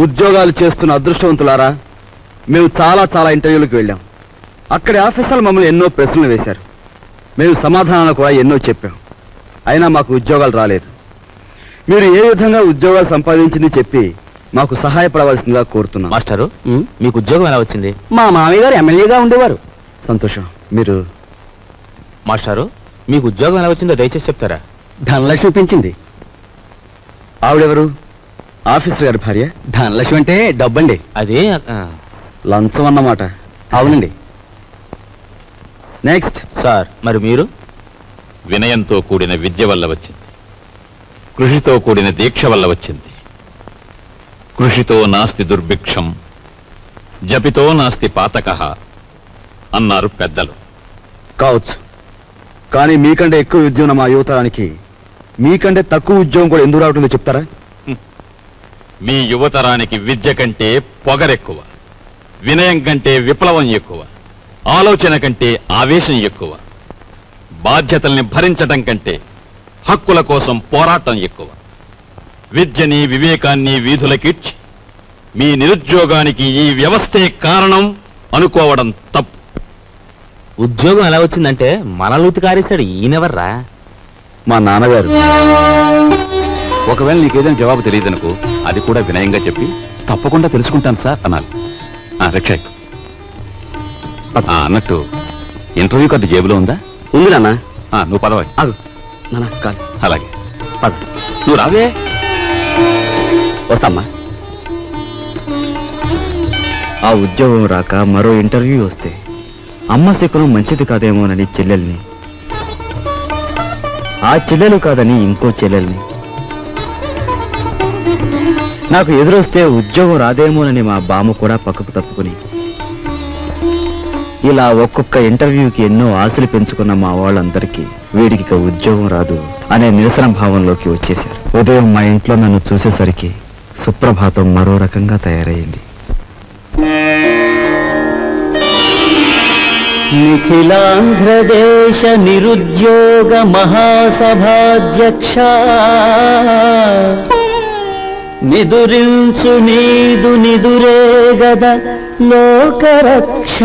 ఉద్యోగాలు చేస్తున్న అదృష్టవంతులారా, మేము చాలా చాలా ఇంటర్వ్యూలకు వెళ్ళాం. అక్కడి ఆఫీసర్లు మమ్మల్ని ఎన్నో ప్రశ్నలు వేశారు. మేము సమాధానాలు కూడా ఎన్నో చెప్పాం. అయినా మాకు ఉద్యోగాలు రాలేదు. మీరు ఏ విధంగా ఉద్యోగాలు సంపాదించింది చెప్పి మాకు సహాయపడవలసిందిగా కోరుతున్నాం. మాస్టారు, మీకు ఉద్యోగం ఎలా వచ్చింది? మా మామయ్య గారు ఎమ్మెల్యేగా ఉండేవారు. సంతోషం. మీరు మాస్టారు, మీకు ఉద్యోగం ఎలా వచ్చిందో దయచేసి చెప్తారా? ధనలక్ష్మి చూపించింది. ఆవిడెవరు? ఆఫీసర్ గారి భార్య. ధనలక్ష్మి అంటే డబ్బండి. అదే లంచం అన్నమాట. అవునండి. నెక్స్ట్. సార్, మరి మీరు? వినయంతో కూడిన విద్య వల్ల వచ్చింది, కృషితో కూడిన దీక్ష వల్ల వచ్చింది. కృషితో నాస్తి దుర్భిక్షం, జపితో నాస్తి పాతకః అన్నారు పెద్దలు. కావచ్చు, కానీ మీకంటే ఎక్కువ విద్య ఉన్న మా యువతరానికి మీకంటే తక్కువ ఉద్యోగం కూడా ఎందుకు రావటుందో చెప్తారా? మీ యువతరానికి విద్య కంటే పొగరెక్కువ, వినయం కంటే విప్లవం ఎక్కువ, ఆలోచన కంటే ఆవేశం ఎక్కువ, బాధ్యతల్ని భరించటం కంటే హక్కుల కోసం పోరాటం ఎక్కువ. విద్యని వివేకాన్ని వీధులకిడ్చి మీ నిరుద్యోగానికి ఈ వ్యవస్థే కారణం అనుకోవడం తప్పు. ఉద్యోగం ఎలా వచ్చిందంటే మనలూతి కారేశాడు. ఈయనెవర్రా? మా నాన్నగారు. ఒకవేళ నీకేదైనా జవాబు తెలియదనుకో, అది కూడా వినయంగా చెప్పి తప్పకుండా తెలుసుకుంటాను సార్ అనాలి. రక్షక్, అన్నట్టు ఇంటర్వ్యూ కార్డు జేబులో ఉందా? ఉంది నాన్న. నువ్వు పదవాలి. అలాగే పద. నువ్వు రావే. వస్తామ్మా. ఆ ఉద్యోగం రాక మరో ఇంటర్వ్యూ వస్తే అమ్మ శకునం మంచిది కాదేమోనని చెల్లెల్ని, ఆ చెల్లెలు కాదని ఇంకో చెల్లెల్ని, నాకు ఎదురొస్తే ఉద్యోగం రాదేమోనని మా బామ్మ కూడా పక్కకు తప్పుకుని, ఇలా ఒక్కొక్క ఇంటర్వ్యూకి ఎన్నో ఆశలు పెంచుకున్న మా వాళ్ళందరికీ వీడికి ఉద్యోగం రాదు అనే నిరసన భావంలోకి వచ్చేశారు. ఉదయం మా ఇంట్లో నన్ను చూసేసరికి సుప్రభాతం మరో రకంగా తయారైంది. నిఖిలాంధ్రదేశ నిరుద్యోగ మహాసభాధ్యక్ష, నిదురించు నీదు నిదురే గద లోకరక్ష,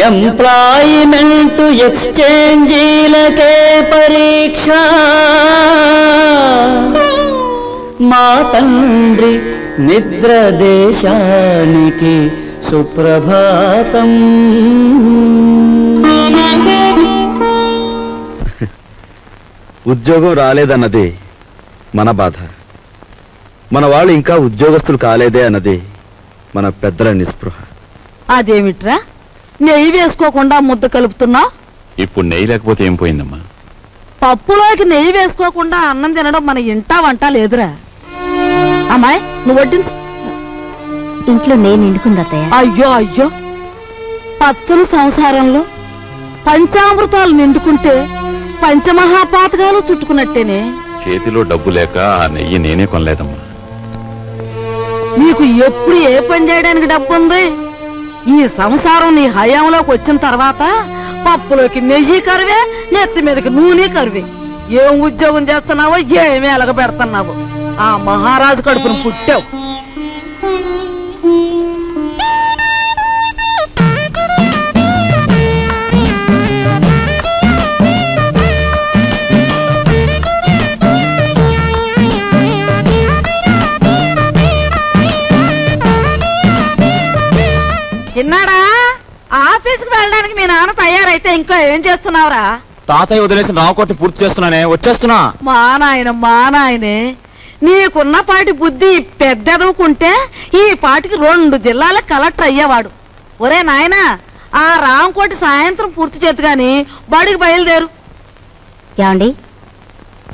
ఎంప్లాయిమెంట్ ఎక్స్చేంజీలకే పరీక్ష, మా తండ్రి నిద్ర దేశానికి సుప్రభాతం. ఉద్యోగం రాలేదన్నది మన బాధ, మన వాళ్ళు ఇంకా ఉద్యోగస్తులు కాలేదే అన్నది మన పెద్దల నిస్పృహ. అదేమిట్రా నెయ్యి వేసుకోకుండా ముద్ద కలుపుతున్నా? ఇప్పుడు నెయ్యి లేకపోతే ఏం పోయిందమ్మా? పప్పులోకి నెయ్యి వేసుకోకుండా అన్నం తినడం మన ఇంటా వంట లేదురా. అమ్మాయి, నువ్వు వడ్డించు. ఇంట్లో నేను నిండుకుందత్తయ్య. అయ్యో అయ్యో, పచ్చని సంసారంలో పంచామృతాలు నిండుకుంటే పంచమహాపాతకాలు చుట్టుకున్నట్టేనే. చేతిలో డబ్బు లేక ఆ నెయ్యి నేనే కొనలేదమ్మా. నీకు ఎప్పుడు ఏ పని చేయడానికి డబ్బు ఉంది? ఈ సంసారం నీ హయాంలోకి వచ్చిన తర్వాత పప్పులోకి నెయ్యి కరువే, నెత్తి మీదకి నూనె కరువే. ఏం ఉద్యోగం చేస్తున్నావో, ఏమి ఎలగ పెడుతున్నావో, ఆ మహారాజు కడుపును పుట్టావు. చిన్నాడా, ఆఫీస్కి వెళ్ళడానికి మీ నాన్న తయారైతే ఇంకా ఏం చేస్తున్నావురా? తాతయ్య వదిలేసిన రావుకోటి పూర్తి చేస్తున్నానే, వచ్చేస్తున్నా. మా నాయనే, నీకున్న పాటి బుద్ధి పెద్దదవుకుంటే ఈ పాటికి 2 జిల్లాల కలెక్టర్ అయ్యేవాడు. ఒరే నాయనా, ఆ రాంకోటి సాయంత్రం పూర్తి చేతు గాని బడికి బయలుదేరు. ఏమండి,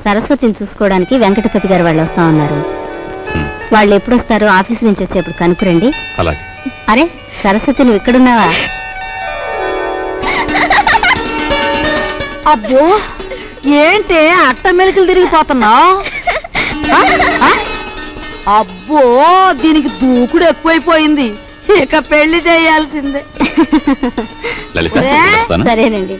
సరస్వతిని చూసుకోవడానికి వెంకటపతి గారు వాళ్ళు వస్తా ఉన్నారు. వాళ్ళు ఎప్పుడొస్తారో ఆఫీస్ నుంచి వచ్చేప్పుడు కనుక్కురండి. అలాగే. అరే సరస్వతి, నువ్వు ఇక్కడున్నావా? అబ్బో, ఏంటే అట్ట మెలికలు తిరిగిపోతున్నావు? అబ్బో, దీనికి దూకుడు ఎక్కువైపోయింది. ఇక పెళ్లి చేయాల్సిందే. సరేనండి.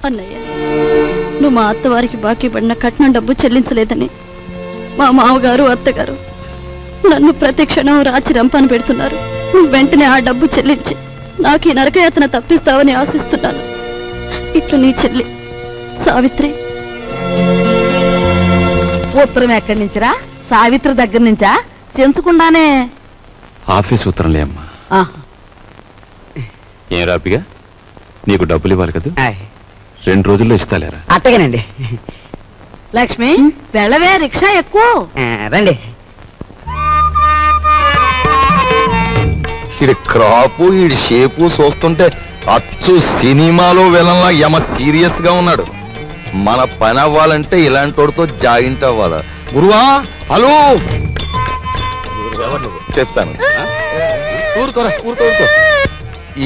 అన్నయ్య, నువ్వు మా అత్తవారికి బాకీ పడిన కట్నం డబ్బు చెల్లించలేదని మా మామగారు అత్తగారు నన్ను ప్రతి క్షణం రాచి రంపాను పెడుతున్నారు. నువ్వు వెంటనే ఆ డబ్బు చెల్లించి నాకు ఈ నరకయాతన తప్పిస్తావని ఆశిస్తున్నాను. ఇట్లు నీ చెల్లి సావిత్రి. ఉత్తరం ఎక్కడి నుంచిరా? సావిత్రి దగ్గర నుంచా? చెంచకుండానే ఆఫీస్ ఉత్తరంలే అమ్మా. ఏం రాపిగా, నీకు డబ్బులు ఇవ్వాలి కదా, 2 రోజుల్లో ఇస్తాలేరా? అట్టగేనండి. లక్ష్మి వెళ్ళవే, రిక్షా ఎక్కువ. రండి. ఇది క్రాపు, ఈ షేపు చూస్తుంటే అచ్చు సినిమాలో విలన్లా యమ సీరియస్ గా ఉన్నాడు. మన పని అవ్వాలంటే ఇలాంటి వాడితో జాయింట్ అవ్వాలా? గురువా, హలో చెప్తాను. ఊరుకోరా, ఊరుకో.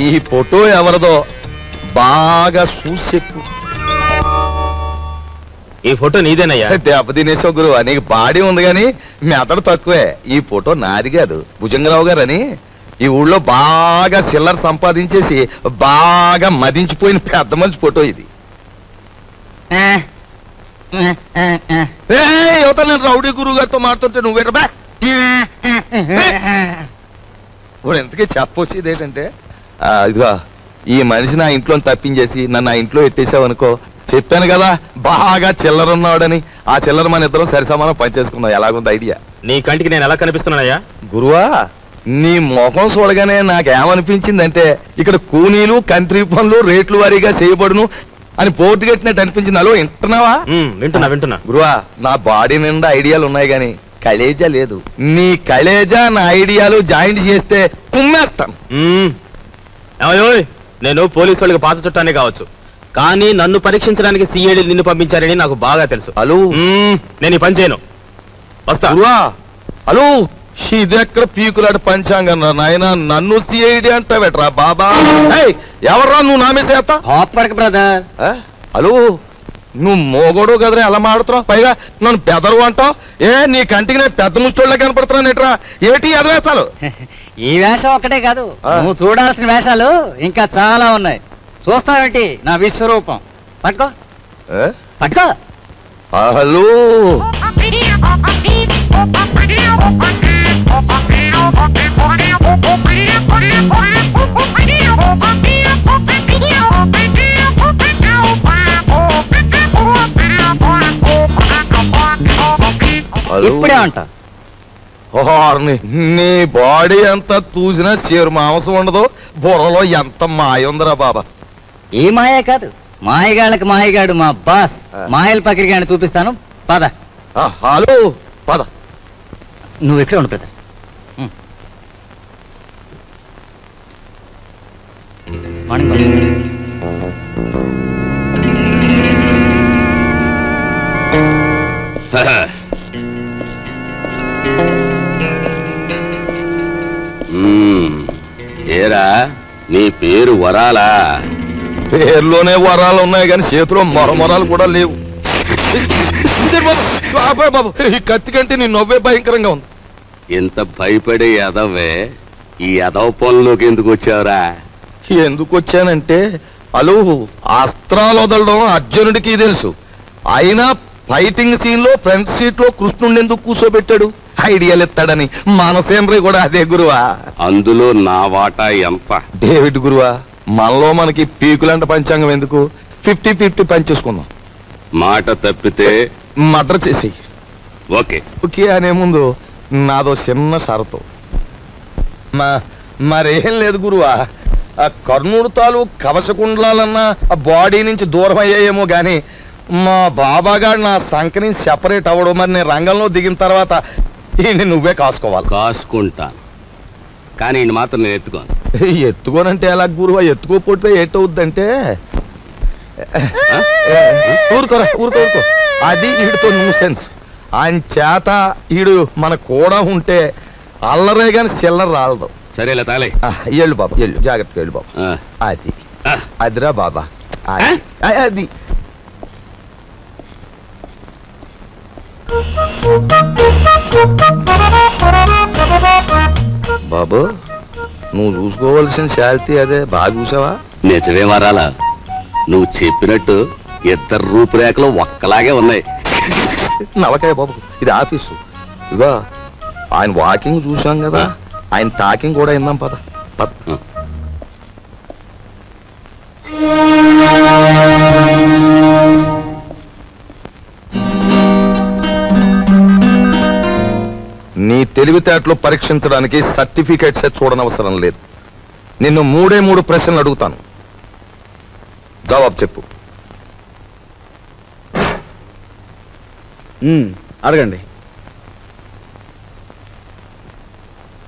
ఈ ఫోటో ఎవరిదో బాగా చూసి చెప్పు. ఈ ఫోటో నీదేనయ్యా? దెబ్బ తినేసావు గురువా, నీకు బాడీ ఉంది గాని మెదడు తక్కువే. ఈ ఫోటో నాది కాదు, భుజంగరావు గారు అని ఈ ఊళ్ళో బాగా సిల్లర్ సంపాదించేసి బాగా మదించిపోయిన పెద్ద మనిషి ఫోటో ఇది. యువత నేను రౌడీ గురువు గారితో మాట్లాడుతుంటే నువ్వేటబా ఇప్పుడు ఎంతకీ చెప్పొచ్చేది ఏంటంటే, ఇదిగా ఈ మనిషి నా ఇంట్లో తప్పించేసి నన్ను ఆ ఇంట్లో ఎట్టేసావనుకో, చెప్పాను కదా బాగా చిల్లర ఉన్నాడని, ఆ చిల్లర మన ఇద్దరం సరిసమానం పనిచేసుకున్నాం. ఎలాగుంది ఐడియా? నీ కంటికి నేను ఎలా కనిపిస్తున్నానయ్యా? గురువా, నీ ముఖం చూడగానే నాకేమనిపించిందంటే ఇక్కడ కూనీలు కంట్రీ పనులు రేట్లు వారీగా చేయబడును అని పోటీ కట్టినట్టు అనిపించింది. అలో వింటున్నావా? వింటున్నా. గురువా, నా బాడీ నిండా ఐడియాలు ఉన్నాయి గాని కలేజా లేదు. నీ కలేజా నా ఐడియాలు జాయింట్ చేస్తే కుమ్మేస్తాను. నేను పోలీసు వాళ్ళకి పాత చుట్టానే కావచ్చు, కానీ నన్ను పరీక్షించడానికి సిఐడి నిన్ను పంపించారని నాకు బాగా తెలుసు. హలో, నేను ఈ పని చేయను, వస్తా. గురువా, హలో, ఇది ఎక్కడ పీకులాట పంచాంగం నాయన, నన్ను సిఐడి అంటావేట్రా బాబా? ఎవర్రా నువ్వు నామేసేస్తా? బ్రదర్. హలో, నువ్వు మోగోడు కదరా ఎలా మాడుతున్నావు? పైగా నన్ను పెదరు అంటావు. నీ కంటికి నేను పెద్ద ముష్టోళ్ళ కనపడుతున్నాను ఎట్రా? ఏటి ఎదవేస్తాలు? ఈ వేషం ఒక్కటే కాదు, నువ్వు చూడాల్సిన వేషాలు ఇంకా చాలా ఉన్నాయి. చూస్తావేంటి నా విశ్వరూపం? పట్టుకో పట్టుకో. హలో, ఇప్పుడే అంటా. నీ బాడీ ఎంత చూసినా చేరు మాంసం ఉండదు, బుర్రలో ఎంత మాయ ఉందిరా బాబా. ఈ మాయే కాదు, మాయగాళ్ళకి మాయగాడు మా బాస్ మాయల పకిరిగాని చూపిస్తాను. పద. హలో, పద. నువ్వు ఇక్కడే ఉండు బ్రదర్. ఏరా, నీ పేరు వరాలా? పేర్లోనే వరాలు ఉన్నాయి కానీ చేతిలో మొరమొరాలు కూడా లేవు. బాబు, ఈ కత్తి కంటే నీ నవ్వే భయంకరంగా ఉంది. ఎంత భయపడే ఎదవే, ఈ ఎదవ పనులోకి ఎందుకు వచ్చావురా? ఎందుకు వచ్చానంటే, అలు అస్త్రాలు వదలడం అర్జునుడికి తెలుసు, అయినా ఫైటింగ్ సీన్ లో ఫ్రంట్ సీట్ లో కృష్ణుడిని ఎందుకు కూర్చోబెట్టాడు? ఐడియాలు ఎత్తాడని. మనసేంద్రి కూడా అదే గురువా. అందులో నా వాటా ఎంత? డేవిడ్ గురువా, మనలో మనకి పీకులంట పంచాంగం ఎందుకు? 50-50 పనిచేసుకుందాం. మాట తప్పితే మర్డర్ చేసేయి. ఓకే ఓకే అనే ముందు నాదో చిన్న షరతు. మరేం లేదు గురువా, ఆ కర్నూలు తాలూకు కవచకుండలాలన్నా ఆ బాడీ నుంచి దూరం అయ్యాయేమో గాని మా బాబాగాడు నా సంఖ్యని సెపరేట్ అవ్వడం. మరి నేను రంగంలో దిగిన తర్వాత ఈయన్ని నువ్వే కాసుకోవాలి. కాసుకుంటాను, కానీ ఈయన మాత్రం నేను ఎత్తుకోను. ఎత్తుకోనంటే ఎలా గురువా? ఎత్తుకోపోతే ఏటవుద్దంటే ఊరుకోరా, ఊరుకో. అది వీడితో న్యూసెన్స్. ఆయన చేత ఈడు మన కూడా ఉంటే అల్లరే గాని చిల్లర రాలదు. సరేలే తాలే. ఎళ్ళు బాబా, ఎళ్ళు, జాగ్రత్తగా వెళ్ళు బాబా. అది అదిరా బాబా, అది బాబు, నువ్వు చూసుకోవాల్సిన శాలిటీ అదే. బాగా చూసావా? నిజమే వరాలా? నువ్వు చెప్పినట్టు ఇద్దరు రూపురేఖలు ఒక్కలాగే ఉన్నాయి. నవకాయ బాబు, ఇది ఆఫీసు. ఇదిగో ఆయన వాకింగ్ చూశాం కదా, ఆయన టాకింగ్ కూడా విన్నాం. పద పద. నీ తెలివితేటలు పరీక్షించడానికి సర్టిఫికేట్సే చూడనవసరం లేదు. నిన్ను 3 ప్రశ్నలు అడుగుతాను, జవాబు చెప్పు. అడగండి.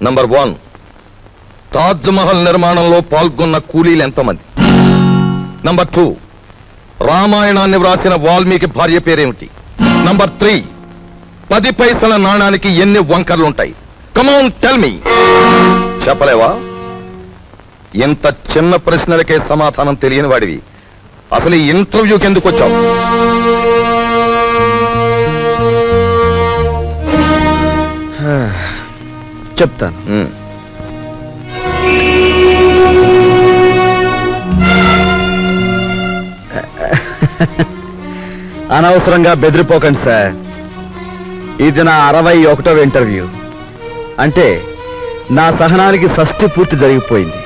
నంబర్ 1, తాజ్ మహల్ నిర్మాణంలో పాల్గొన్న కూలీలు ఎంతమంది? నంబర్ 2, రామాయణాన్ని వ్రాసిన వాల్మీకి భార్య పేరేమిటి? నంబర్ 3, 10 పైసల నాణానికి ఎన్ని వంకర్లుంటాయి? Come on tell me. చెప్పలేవా? ఇంత చిన్న ప్రశ్నలకే సమాధానం తెలియని వాడివి అసలు ఈ ఇంటర్వ్యూకి ఎందుకు వచ్చావు? చెప్తాను. అనవసరంగా బెదిరిపోకండి సార్. ఇది నా 61వ ఇంటర్వ్యూ. అంటే నా సహనానికి షష్ఠి పూర్తి జరిగిపోయింది.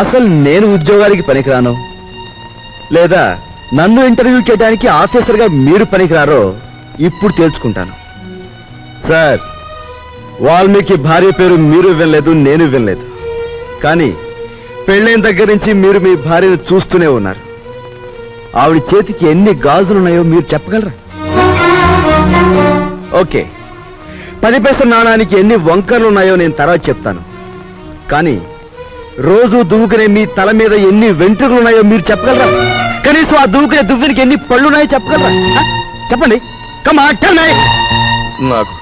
అసలు నేను ఉద్యోగానికి పనికిరాను, లేదా నన్ను ఇంటర్వ్యూ చేయడానికి ఆఫీసర్గా మీరు పనికిరారో ఇప్పుడు తేల్చుకుంటాను. సార్, వాల్మీకి భార్య పేరు మీరు వినలేదు, నేను వినలేదు. కానీ పెళ్ళైన దగ్గర నుంచి మీరు మీ భార్యను చూస్తూనే ఉన్నారు. ఆవిడ చేతికి ఎన్ని గాజులున్నాయో మీరు చెప్పగలరా? ఓకే, 10 పైసల నాణానికి ఎన్ని వంకర్లున్నాయో నేను తర్వాత చెప్తాను. కానీ రోజు దువ్వుకునే మీ తల మీద ఎన్ని వెంట్రుకలున్నాయో మీరు చెప్పగలరా? కనీసం ఆ దువ్వుకునే దువ్వెనికి ఎన్ని పళ్ళున్నాయో చెప్పగలరా? చెప్పండి. నాకు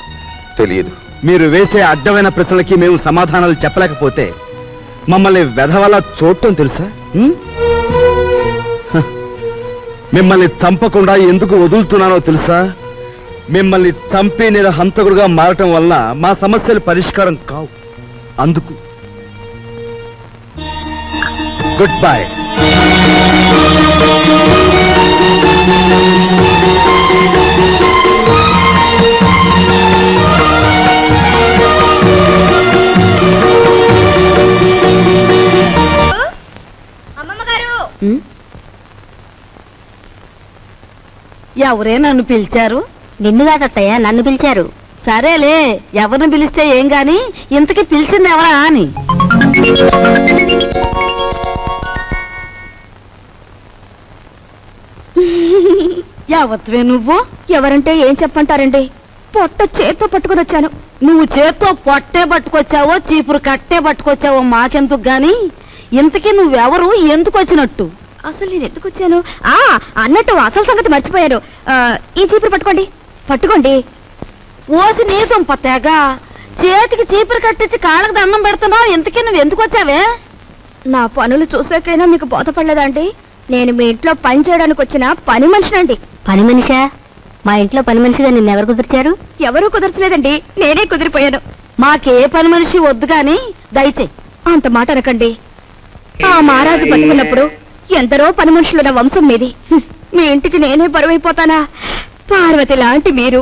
తెలియదు. మీరు వేసే అడ్డమైన ప్రశ్నలకి మేము సమాధానాలు చెప్పలేకపోతే మమ్మల్ని వెధవలా చూడటం తెలుసా? మిమ్మల్ని చంపకుండా ఎందుకు వదులుతున్నానో తెలుసా? మిమ్మల్ని చంపి నేను హంతకుడుగా మారటం వల్ల మా సమస్యలు పరిష్కారం కావు. అందుకు గుడ్ బై. ఎవరే నన్ను పిలిచారు? నిన్ను కాదత్తయ్య, నన్ను పిలిచారు. సరేలే, ఎవరిని పిలిస్తే ఏం గాని ఇంతకీ పిలిచింది ఎవరా అని. యావత్వే నువ్వు? ఎవరంటే ఏం చెప్పంటారండి? పొట్ట చేత్తో పట్టుకుని వచ్చాను. నువ్వు చేత్తో పొట్టే పట్టుకొచ్చావో చీపురు కట్టే పట్టుకొచ్చావో మాకెందుకు గాని, ఇంతకీ నువ్వెవరు, ఎందుకు వచ్చినట్టు? అసలు నేను ఎందుకు వచ్చాను? అన్నట్టు అసలు సంగతి మర్చిపోయాను. ఈ చీపురు పట్టుకోండి. పట్టుకోండి. ఓసి నీ దుంప తెగ, చేతికి చీపురు కట్టించి కాళ్ళకి దండం పెడుతున్నావు. ఇంతకీ నువ్వు ఎందుకు వచ్చావే? నా పనులు చూసాకైనా మీకు బోధపడలేదా అండి? నేను మీ ఇంట్లో పని చేయడానికి వచ్చిన పని మనిషినండి. పని మనిషా? మా ఇంట్లో పని మనిషిగా నిన్నెవరు కుదిర్చారు? ఎవరూ కుదర్చలేదండి, నేనే కుదిరిపోయాను. మాకే పని మనిషి వద్దు గాని దయచేయి. అంత మాట అనకండి. ఆ మహారాజు బతుకున్నప్పుడు ఎందరో పని మనుషులున్న వంశం మీది. మీ ఇంటికి నేనే బరువైపోతానా? పార్వతి లాంటి మీరు,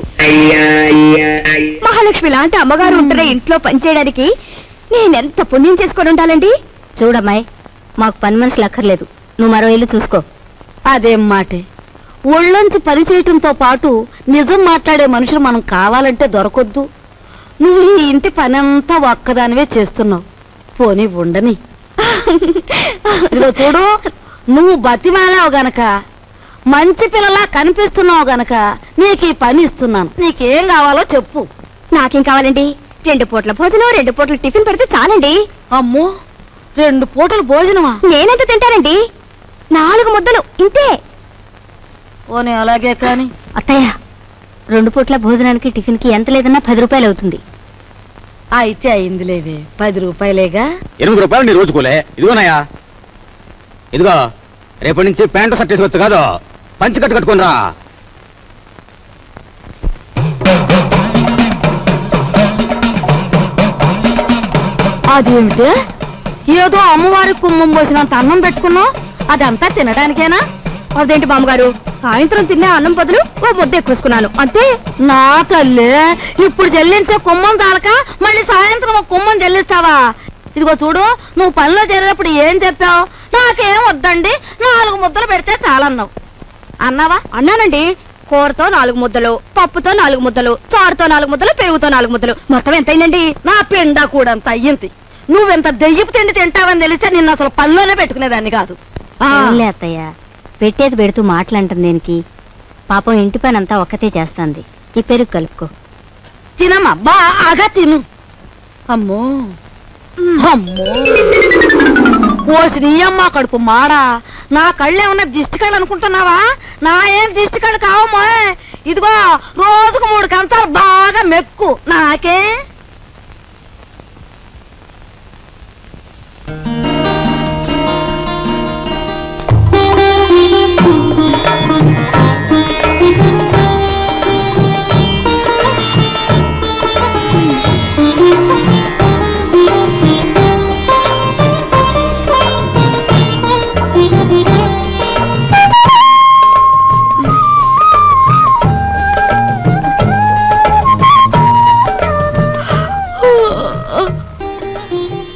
మహాలక్ష్మి లాంటి అమ్మగారు ఉంటున్న ఇంట్లో పనిచేయడానికి నేనెంత పుణ్యం చేసుకొని ఉండాలండి? చూడమ్మాయి, మాకు పని మనుషులు అక్కర్లేదు. నువ్వు మరో ఇల్లు చూసుకో. అదేం మాటే, ఒళ్ళొంచి పని చేయటంతో పాటు నిజం మాట్లాడే మనుషులు మనం కావాలంటే దొరకొద్దు. నువ్వు ఈ ఇంటి పనంతా ఒక్కదానివే చేస్తున్నావు. పోనీ ఉండని. ఇదిగో చూడు, నువ్వు బతిమాలావు గనక, మంచి పిల్లలా కనిపిస్తున్నావు గనక నీకు ఈ పని ఇస్తున్నాను. నీకేం కావాలో చెప్పు. నాకేం కావాలండి? 2 పూట్ల భోజనం, 2 పూట్ల టిఫిన్ పెడితే చాలండి. అమ్మో, 2 పూటలు భోజనమా? నేనెంత తింటానండి? 4 ముద్దలు ఇంతే. పోనీ అలాగే కాని. అత్తయ్య, 2 పూట్ల భోజనానికి టిఫిన్కి ఎంత లేదన్నా 10 రూపాయలు అవుతుంది. అయితే అయిందిలేవే, 10 రూపాయలేగా. 8 రూపాయలు నీ రోజుకోలే. ఇదిగోనయ్యా, ఇదిగో రేపటి నుంచి ప్యాంటు షర్ట్ వేసుకొచ్చు కాదు, పంచి కట్టుకునిరా. అదేమిటే, ఏదో అమ్మవారి కుమ్మం పోసినంత అన్నం పెట్టుకున్నావు, అదంతా తినడానికేనా? అదేంటి బామ్మగారు, సాయంత్రం తినే అన్నం బదులు ఓ ముద్ద ఎక్కువేసుకున్నాను అంతే. నా తల్లి, ఇప్పుడు చెల్లించే కుమ్మం చాలక మళ్ళీ సాయంత్రం ఒక కుమ్మం చెల్లిస్తావా? ఇదిగో చూడు, నువ్వు పనిలో చేరేటప్పుడు ఏం చెప్పావు? నాకేం వద్దండి, 4 ముద్దలు పెడితే చాలన్నావు. అన్నావా? అన్నానండి. కూరతో 4 ముద్దలు, పప్పుతో 4 ముద్దలు, చారుతో 4 ముద్దలు, పెరుగుతో 4 ముద్దలు, మొత్తం ఎంతైందండి? నా పిండా కూడా అంత అయ్యింది. నువ్వెంత దెయ్యపు తిండి తింటావని తెలిస్తే నిన్ను అసలు పనిలోనే పెట్టుకునేదాన్ని కాదు. అవునులే అత్తయ్య, పెట్టేది పెడుతూ మాటలంటుంది దేనికి? పాపం ఇంటి పని అంతా ఒక్కతే చేస్తాంది. ఈ పెరుగు కలుపుకో. తినమ్మా, బాగా తిను. అమ్మో అమ్మో, పోసి నీ అమ్మ కడుపు మాడా. నా కళ్ళేమన్నా దిష్టి కళ్ళు అనుకుంటున్నావా? నా ఏం దిష్టి కళ్ళు కావమ్మా. ఇదిగో రోజుకు 3 కంచాలు బాగా మెక్కు. నాకే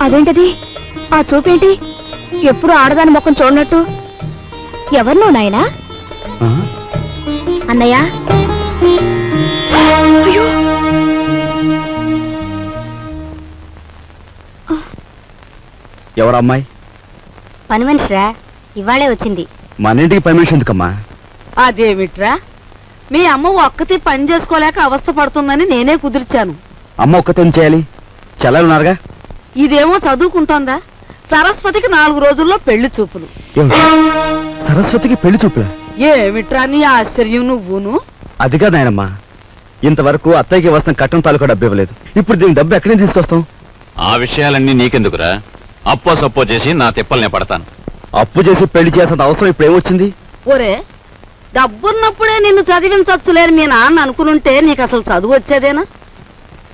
అదేంటది? ఆ చూపేంటి? ఎప్పుడు ఆడదాని ముఖం చూడనట్టు. ఎవరు నువ్వు నాయనా? అన్నయ్య. ఎవరమ్మాయి? పని మనిషిరా, ఇవాళే వచ్చింది. మన ఇంటికి పని మనిషి ఎందుకమ్మా? అదేమిట్రా, మీ అమ్మ ఒక్కతి పని చేసుకోలేక అవస్థ పడుతుందని నేనే కుదిర్చాను. అమ్మ ఒక్కతే ఏం చేయాలి? చెల్లెలున్నారుగా. ఇదేమో చదువుకుంటోందా? సరస్వతికి 4 రోజుల్లో పెళ్లి చూపులు. సరస్వతికి పెళ్లి చూపులా? ఏమిట్రా నీ ఆశ్చర్యం నువ్వును? అదిగా నాయనమ్మా, ఇంతవరకు అత్తయ్యకి వస్తున్న కట్టం తాలూకా డబ్బు ఇవ్వలేదు. ఇప్పుడు దీని డబ్బు ఎక్కడి నుంచి తీసుకొస్తాం? ఆ విషయాలన్నీ నీకెందుకురా? అప్పో సప్పో చేసి నా తిప్పలనే పడతాను. అప్పు చేసి పెళ్లి చేసేంత అవసరం ఇప్పుడు ఏమొచ్చింది? ఒరే, డబ్బున్నప్పుడే నిన్ను చదివించొచ్చులేని మీ నాన్న అనుకునుంటే నీకు అసలు చదువు వచ్చేదేనా?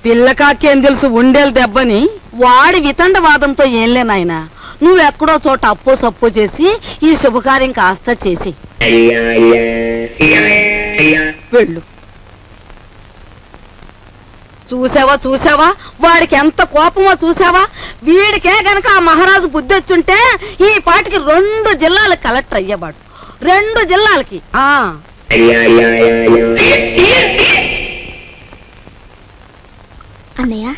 పిల్లకాకేం తెలుసు ఉండేలు దెబ్బని. వాడి వితండవాదంతో ఏంలే నాయనా. నువ్వెక్కడో చోట అప్పో సప్పో చేసి ఈ శుభకార్యం కాస్త చేసి వెళ్ళు. చూసావా చూసావా, వాడికి ఎంత కోపమో చూసావా? వీడికే గనక ఆ మహారాజు బుద్ధి వచ్చుంటే ఈ పాటికి 2 జిల్లాలకు కలెక్టర్ అయ్యేవాడు. 2 జిల్లాలకి. అన్నయ్య,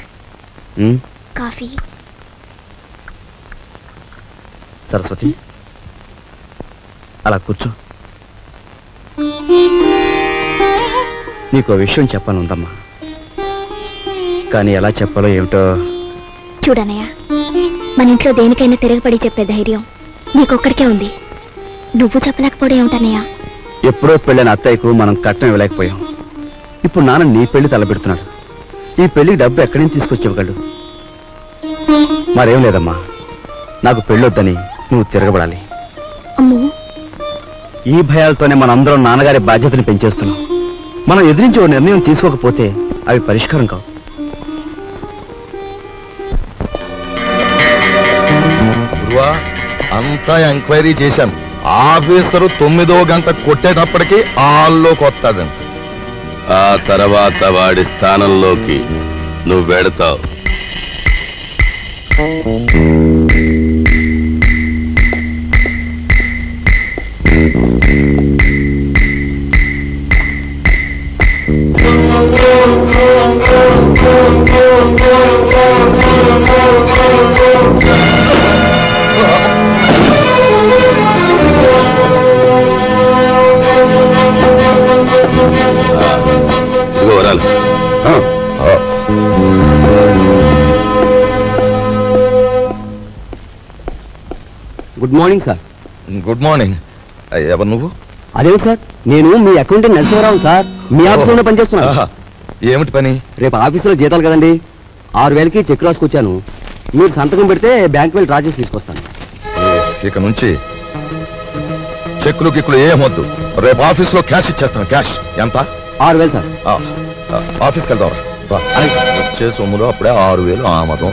కాఫీ. సరస్వతి, అలా కూర్చో. నీకో విషయం చెప్పానుందమ్మా, కానీ ఎలా చెప్పాలో ఏమిటో. చూడన్నయ్య, మన ఇంట్లో దేనికైనా తిరగబడి చెప్పే ధైర్యం నీకొక్కడికే ఉంది. నువ్వు చెప్పలేకపోవడం ఏమిటన్నయ్య? ఎప్పుడో పెళ్ళైన అత్తయ్యకు మనం కట్నం ఇవ్వలేకపోయాం. ఇప్పుడు నాన్న నీ పెళ్లి తలపెడుతున్నాడు. ఈ పెళ్లికి డబ్బు ఎక్కడి నుంచి తీసుకొచ్చేవగలడు? మరేం లేదమ్మా, నాకు పెళ్ళొద్దని నువ్వు తిరగబడాలి. ఈ భయాలతోనే మనందరం నాన్నగారి బాధ్యతని పెంచేస్తున్నాం. మనం ఎదిరించి ఓ నిర్ణయం తీసుకోకపోతే అవి పరిష్కారం కావు. అంతా ఎంక్వైరీ చేశాను. ఆఫీసరు 9వ గంట కొట్టేటప్పటికి హాల్లోకి వస్తాడంట. ఆ తర్వాత వాడి స్థానంలోకి నువ్వు వెడతావు. Good morning sir. Good morning. ఎవరు నువ్వు? అదేమిటి సార్, నేను మీ అకౌంటెంట్ నరసింహరావు సార్. మీ ఆఫీసులోనే పనిచేస్తున్నా. ఏమిటి పని? రేపు ఆఫీసులో జీతాలు కదండి, 6000కి చెక్ రాసుకొచ్చాను. మీరు సంతకం పెడితే బ్యాంక్ వెళ్ళి డ్రా చేసి తీసుకొస్తాను. ఇక నుంచి చెక్కులు గిక్కులు ఏమొద్దు. రేపు ఆఫీసులో క్యాష్ ఇచ్చేస్తాను. క్యాష్ ఎంత? 6000 సార్. ఆఫీస్కి వెళ్దాం. వచ్చే సొమ్ములో అప్పుడే 6000 ఆమదం.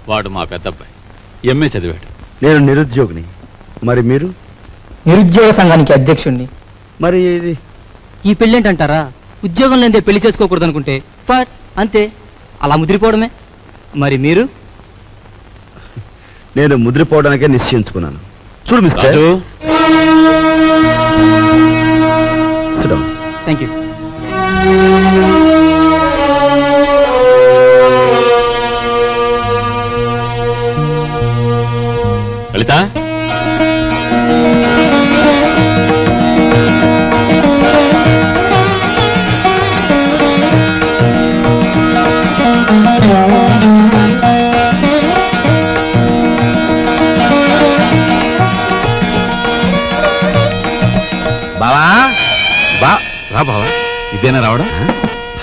వాడు మా పెద్దబ్బాయి ఎంఏ చదివాడు. నేను నిరుద్యోగిని. మరి మీరు? నిరుద్యోగ సంఘానికి అధ్యక్షుణ్ణి. మరి ఇది ఈ పెళ్ళేంటంటారా? ఉద్యోగం లేదే పెళ్లి చేసుకోకూడదు అనుకుంటే ఫట్ అంతే, అలా ముదిరిపోవడమే. మరి మీరు? నేను ముదిరిపోవడానికే నిశ్చయించుకున్నాను. చూడు mister. Raju, Sit down. Thank you. Lalitha, బావా రా బావా. ఇదేనా రావడం?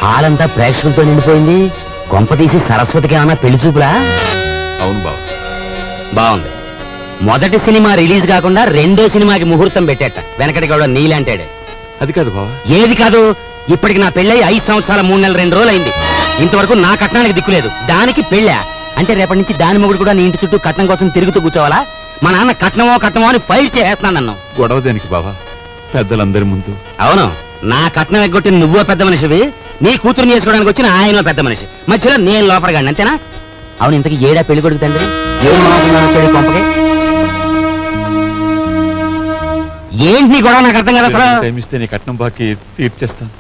హాల్ అంతా ప్రేక్షకులతో నిండిపోయింది. కొంప తీసి సరస్వతికి ఏమన్నా పెళ్లి చూపులా? అవును బావా. బాగుంది. మొదటి సినిమా రిలీజ్ కాకుండా రెండో సినిమాకి ముహూర్తం పెట్టేట వెనకటి గౌడ నీలాంటాడే. అది కాదు బావా. ఏది కాదు? ఇప్పటికి నా పెళ్ళై 5 సంవత్సరాల 3 నెలలు 2 రోజులు అయింది. ఇంతవరకు నా కట్నానికి దిక్కులేదు. దానికి పెళ్ళా అంటే రేపటి నుంచి దాని మొగుడు కూడా నీ ఇంటి చుట్టూ కట్నం కోసం తిరుగుతూ కూర్చోవాలా? మా నాన్న కట్నమో అని ఫైట్ చేస్తున్నాను నన్ను. గొడవ దేనికి బావా? పెద్దలందరి ముందు. అవును, నా కట్నం ఎగ్గొట్టిన నువ్వో పెద్ద మనిషివి, నీ కూతురుని చేసుకోవడానికి వచ్చిన ఆయన పెద్ద మనిషి, మధ్యలో నేను లోపడగాను అంతేనా? అవును, ఇంతకీ ఏడా పెళ్లి కొడుకు తండ్రి? ఏం మాట్లాడుతున్నాను కొంపకి? ఏంటి నీ గొడవ? నాకు అర్థం కదా అసలు. టైం ఇస్తే నీ కట్నం బాకీ తీర్చేస్తాను.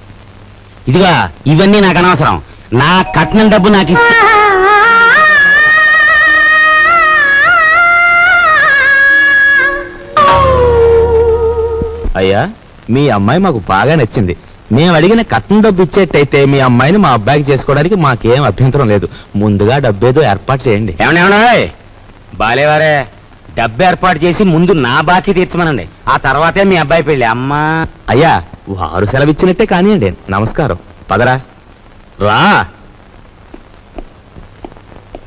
ఇదిగా ఇవన్నీ నాకు అనవసరం. నా కట్నం డబ్బు నాకు ఇస్తే అయ్యా, మీ అమ్మాయి మాకు బాగా నచ్చింది. మేము అడిగిన కట్నం డబ్బు ఇచ్చేట్టయితే మీ అమ్మాయిని మా అబ్బాయికి చేసుకోవడానికి మాకేం అభ్యంతరం లేదు. ముందుగా డబ్బేదో ఏర్పాటు చేయండి. ఏమన్నా బాలేవారే, డబ్బు ఏర్పాటు చేసి ముందు నా బాకీ తీర్చమనండి, ఆ తర్వాతే మీ అబ్బాయి పెళ్ళి. అమ్మా అయ్యా, వారు సెలవిచ్చినట్టే కానివ్వండి. నమస్కారం. పదరా. రా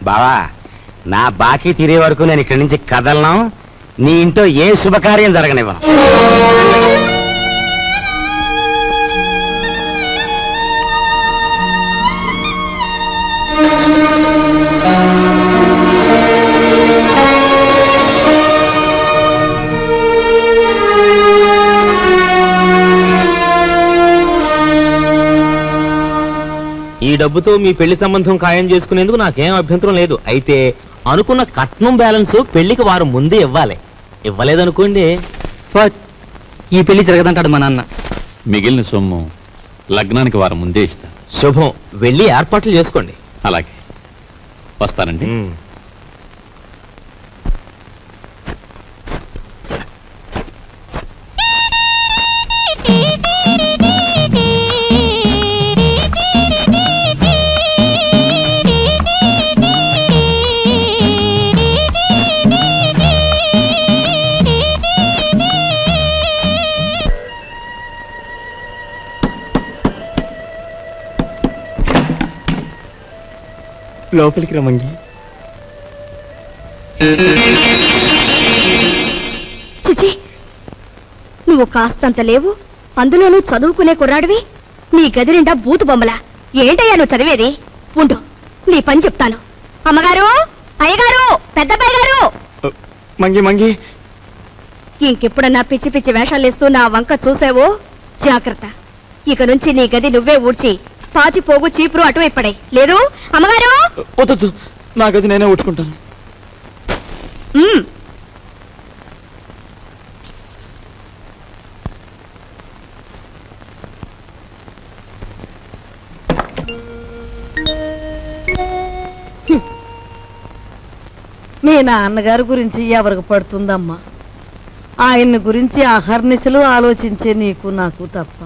బావా, నా బాకీ తీరే వరకు నేను ఇక్కడి నుంచి కదలను. నీ ఇంట్లో ఏ శుభకార్యం జరగనివ్వను. ఈ డబ్బుతో మీ పెళ్లి సంబంధం ఖాయం చేసుకునేందుకు నాకేం అభ్యంతరం లేదు. అయితే అనుకున్న కట్నం బ్యాలెన్స్ పెళ్లికి వారు ముందే ఇవ్వాలి. ఇవ్వలేదనుకోండి, ఈ పెళ్లి జరగదంటాడు మా నాన్న. మిగిలిన సొమ్ము లగ్నానికి వారం ముందే ఇస్తాను. శుభం. వెళ్ళి ఏర్పాట్లు చేసుకోండి. అలాగే, వస్తానండి. లోపలికి రమ్మంగి. చిచి, నువ్వు కాస్తంత లేవు, అందులోనూ చదువుకునే కుర్రాడివి. నీ గది నిండా బూతు బొమ్మలా. ఏంటయ్యా నువ్వు చదివేది? ఉండు, నీ పని చెప్తాను. అమ్మగారు, అయ్యగారు, పెద్దబ్బాయి గారు. మంగి మంగి, ఇంకెప్పుడన్నా పిచ్చి పిచ్చి వేషాలేస్తూ నా వంక చూసావో జాగ్రత్త. ఇక నుంచి నీ గది నువ్వే ఊడ్చి పాచిపోగు చీపురు అటువైపు పడాయి. లేదు అమ్మగారు? వద్దు, నా గది నేనే ఊడ్చుకుంటాను. మీ నాన్నగారి గురించి ఎవరికి పడుతుందమ్మా? ఆయన్ని గురించి అహర్నిశలు ఆలోచించే నీకు నాకు తప్ప.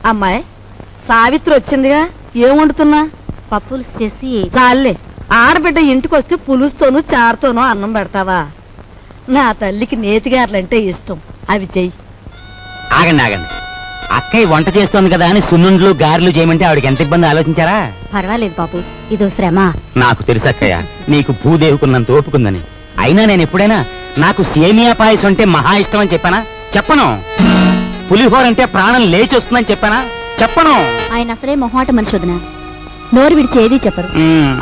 అమ్మాయి సావిత్రి వచ్చిందిగా, ఏం వండుతున్నా? పప్పులు చేసి చాలే, ఆడబిడ్డ ఇంటికి వస్తే పులుస్తోనూ చారుతోనూ అన్నం పెడతావా? నా తల్లికి నేతిగారులంటే ఇష్టం, అవి చెయ్యి. ఆగండి ఆగండి, అక్కయ్య వంట చేస్తోంది కదా అని సున్నుండ్లు గారెలు చేయమంటే ఆవిడకి ఎంత ఇబ్బంది ఆలోచించారా? పర్వాలేదు బాబు, ఇదో శ్రమ. నాకు తెలుసు అక్కయ్య, నీకు భూదేవుకున్నంత ఓపుకుందని. అయినా నేను ఎప్పుడైనా నాకు సేమియా పాయసం అంటే మహా ఇష్టం అని చెప్పానా? చెప్పను. పులిహోర అంటే ప్రాణం లేచి వస్తుందని చెప్పానా? చెప్పను. ఆయన అసలే మొహమాట మనిషి వదిన, నోరు విడిచి ఏది చెప్పరు.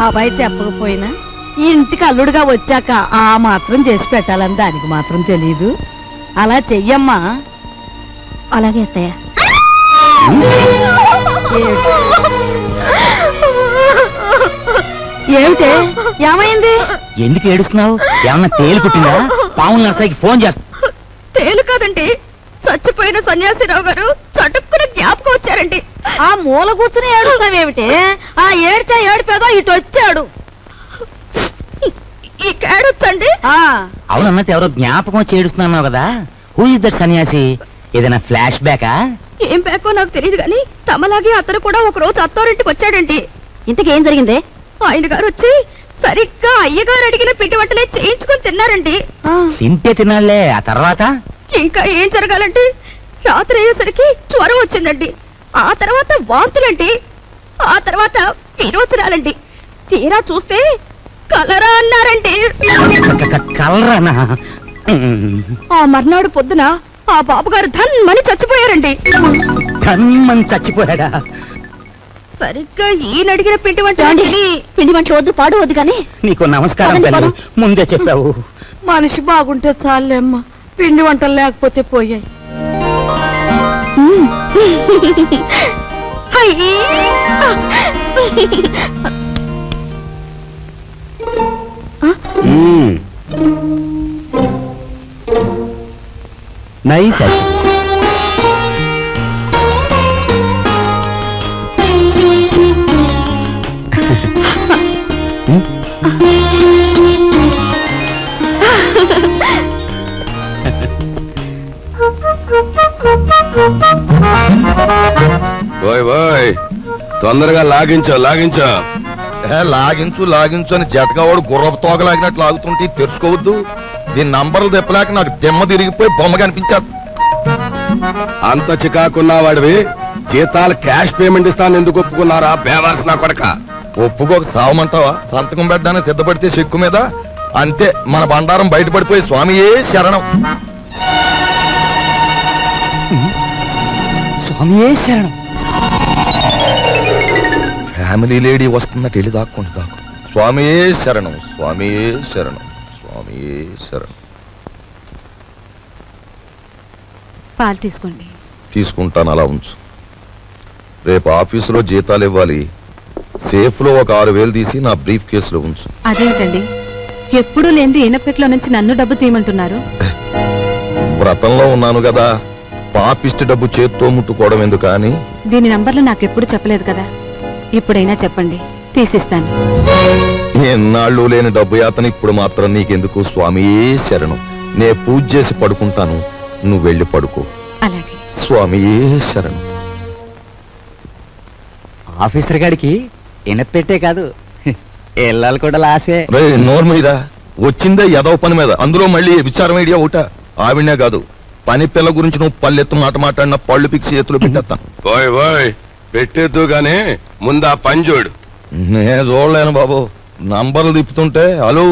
అబ్బాయి చెప్పకపోయినా ఈ ఇంటికి అల్లుడుగా వచ్చాక ఆ మాత్రం చేసి పెట్టాలని దానికి మాత్రం తెలీదు. అలా చెయ్యమ్మా. అలాగే అత్తయ్య. ఏమిటే ఏమైంది? ఎందుకు ఏడుస్తున్నావు? ఏమన్నా తేలు కుట్టిందా? పావుల నర్సయ్యకి ఫోన్ చేస్తా. తేలు కాదండి, చచ్చిపోయిన సన్యాసిరావు గారు చటుక్కున జ్ఞాపకం వచ్చారండి. ఆ మూల కూర్చుని ఏడుస్తావేమిటే? ఆ ఏడ్చా ఏడిపేదో ఇటు వచ్చాడు. ఈ కేడొచ్చండి. అవునన్నట్టు ఎవరో జ్ఞాపకం వచ్చి ఏడుస్తున్నావు కదా, హూ ఇస్ దట్ సన్యాసి? ఏదైనా ఫ్లాష్ బ్యాకా? ఏం బ్యాకో నాకు తెలియదు గాని తమలాగే అతను కూడా ఒక రోజు అత్తారింటికి వచ్చాడండి. ఇంతకేం జరిగిందే? ఆయన గారు వచ్చి సరిగ్గా అయ్యగారు అడిగిన పిండి వంటలే చేయించుకొని తిన్నారండి. తింటే తినాలే, ఆ తర్వాత ఇంకా ఏం జరగాలంటే రాత్రి అయ్యేసరికి జ్వరం వచ్చిందండి, ఆ తర్వాత వాంతులండి, ఆ తర్వాత విరోచనాలండి. తీరా చూస్తే కలరా అన్నారండి. కలరానా? ఆ మర్నాడు పొద్దున ఆ బాబుగారు ధన్మని చచ్చిపోయారండి. ధన్మని చచ్చిపోయాడా? సరిగ్గా ఈయన అడిగిన పిండి వంట పిండి వంటలు వద్దు, పాడు వద్దు కానీ నీకు నమస్కారం తల్లి, ముందే చెప్పావు. మనిషి బాగుంటే చాలేమ్మా, పిండి వంటలు లేకపోతే పోయాయి. నైస్. తొందరగా లాగించో లాగించో. లాగించు లాగించు అని జటకావాడు గుర్రపు తోక లాగినట్లు లాగుతుంటే తెరుచుకోవద్దు. దీని నంబర్లు తెప్పలేక నాకు దెమ్మ తిరిగిపోయి బొమ్మ కనిపించేస్తా. అంత చికాకున్నా వాడివి జీతాలు క్యాష్ పేమెంట్ ఇస్తాను ఎందుకు ఒప్పుకున్నారా బేవర్స్ నా కొడక? ఒప్పుకోక సావమంటావా? సంతకం పెట్టడానికి సిద్ధపడితే చెక్కు మీద అంతే మన బండారం బయటపడిపోయి స్వామియే శరణం. స్వామియే శరణం. ఫ్యామిలీ లేడీ వస్తున్నట్టు వెళ్ళి దాక్కుంటు దాక్కు. స్వామియే శరణం, స్వామియే శరణం, స్వామియే శరణం. పాలు తీసుకోండి. తీసుకుంటాను, అలా ఉంచు. రేపు ఆఫీసులో జీతాలు ఇవ్వాలి. సేఫ్ లో ఒక 6,000 తీసి నా బ్రీఫ్ కేసులో ఉంచు. అదేమిటండి ఎప్పుడూ లేని ఈనపెట్లో నుంచి నన్ను డబ్బు తీయమంటున్నారు? వ్రతంలో ఉన్నాను కదా, పాపిష్టి డబ్బు చేత్తో ముట్టుకోవడం ఎందుకు అని. దీని నంబర్లు నాకెప్పుడు చెప్పలేదు కదా, ఇప్పుడైనా చెప్పండి, తీసిస్తాను. ఎన్నాళ్ళు లేని డబ్బు యాతన ఇప్పుడు మాత్రం నీకెందుకు? స్వామియే శరణం. నే పూజ చేసి పడుకుంటాను, నువ్వు వెళ్ళి పడుకో. అలాగే. స్వామియే శరణం. ఆఫీసర్ గారికి ఇనపెట్టే కాదు, ఎల్లాలు కూడా లాసే. నోరు మీద వచ్చిందే ఎదవ పని మీద, అందులో మళ్ళీ విచారం ఐడియా ఒకట. ఆవిడనే కాదు, పని పిల్ల గురించి నువ్వు పల్లెత్తు మాట మాట్లాడిన పళ్ళు పిక్సి చేతులు పెట్టేస్తాను. ఓయ్ ఓయ్ పెట్టేద్దు గానీ ముందా పని చూడు. నేను చూడలేను బాబు, నంబర్లు తిప్పుతుంటే అలు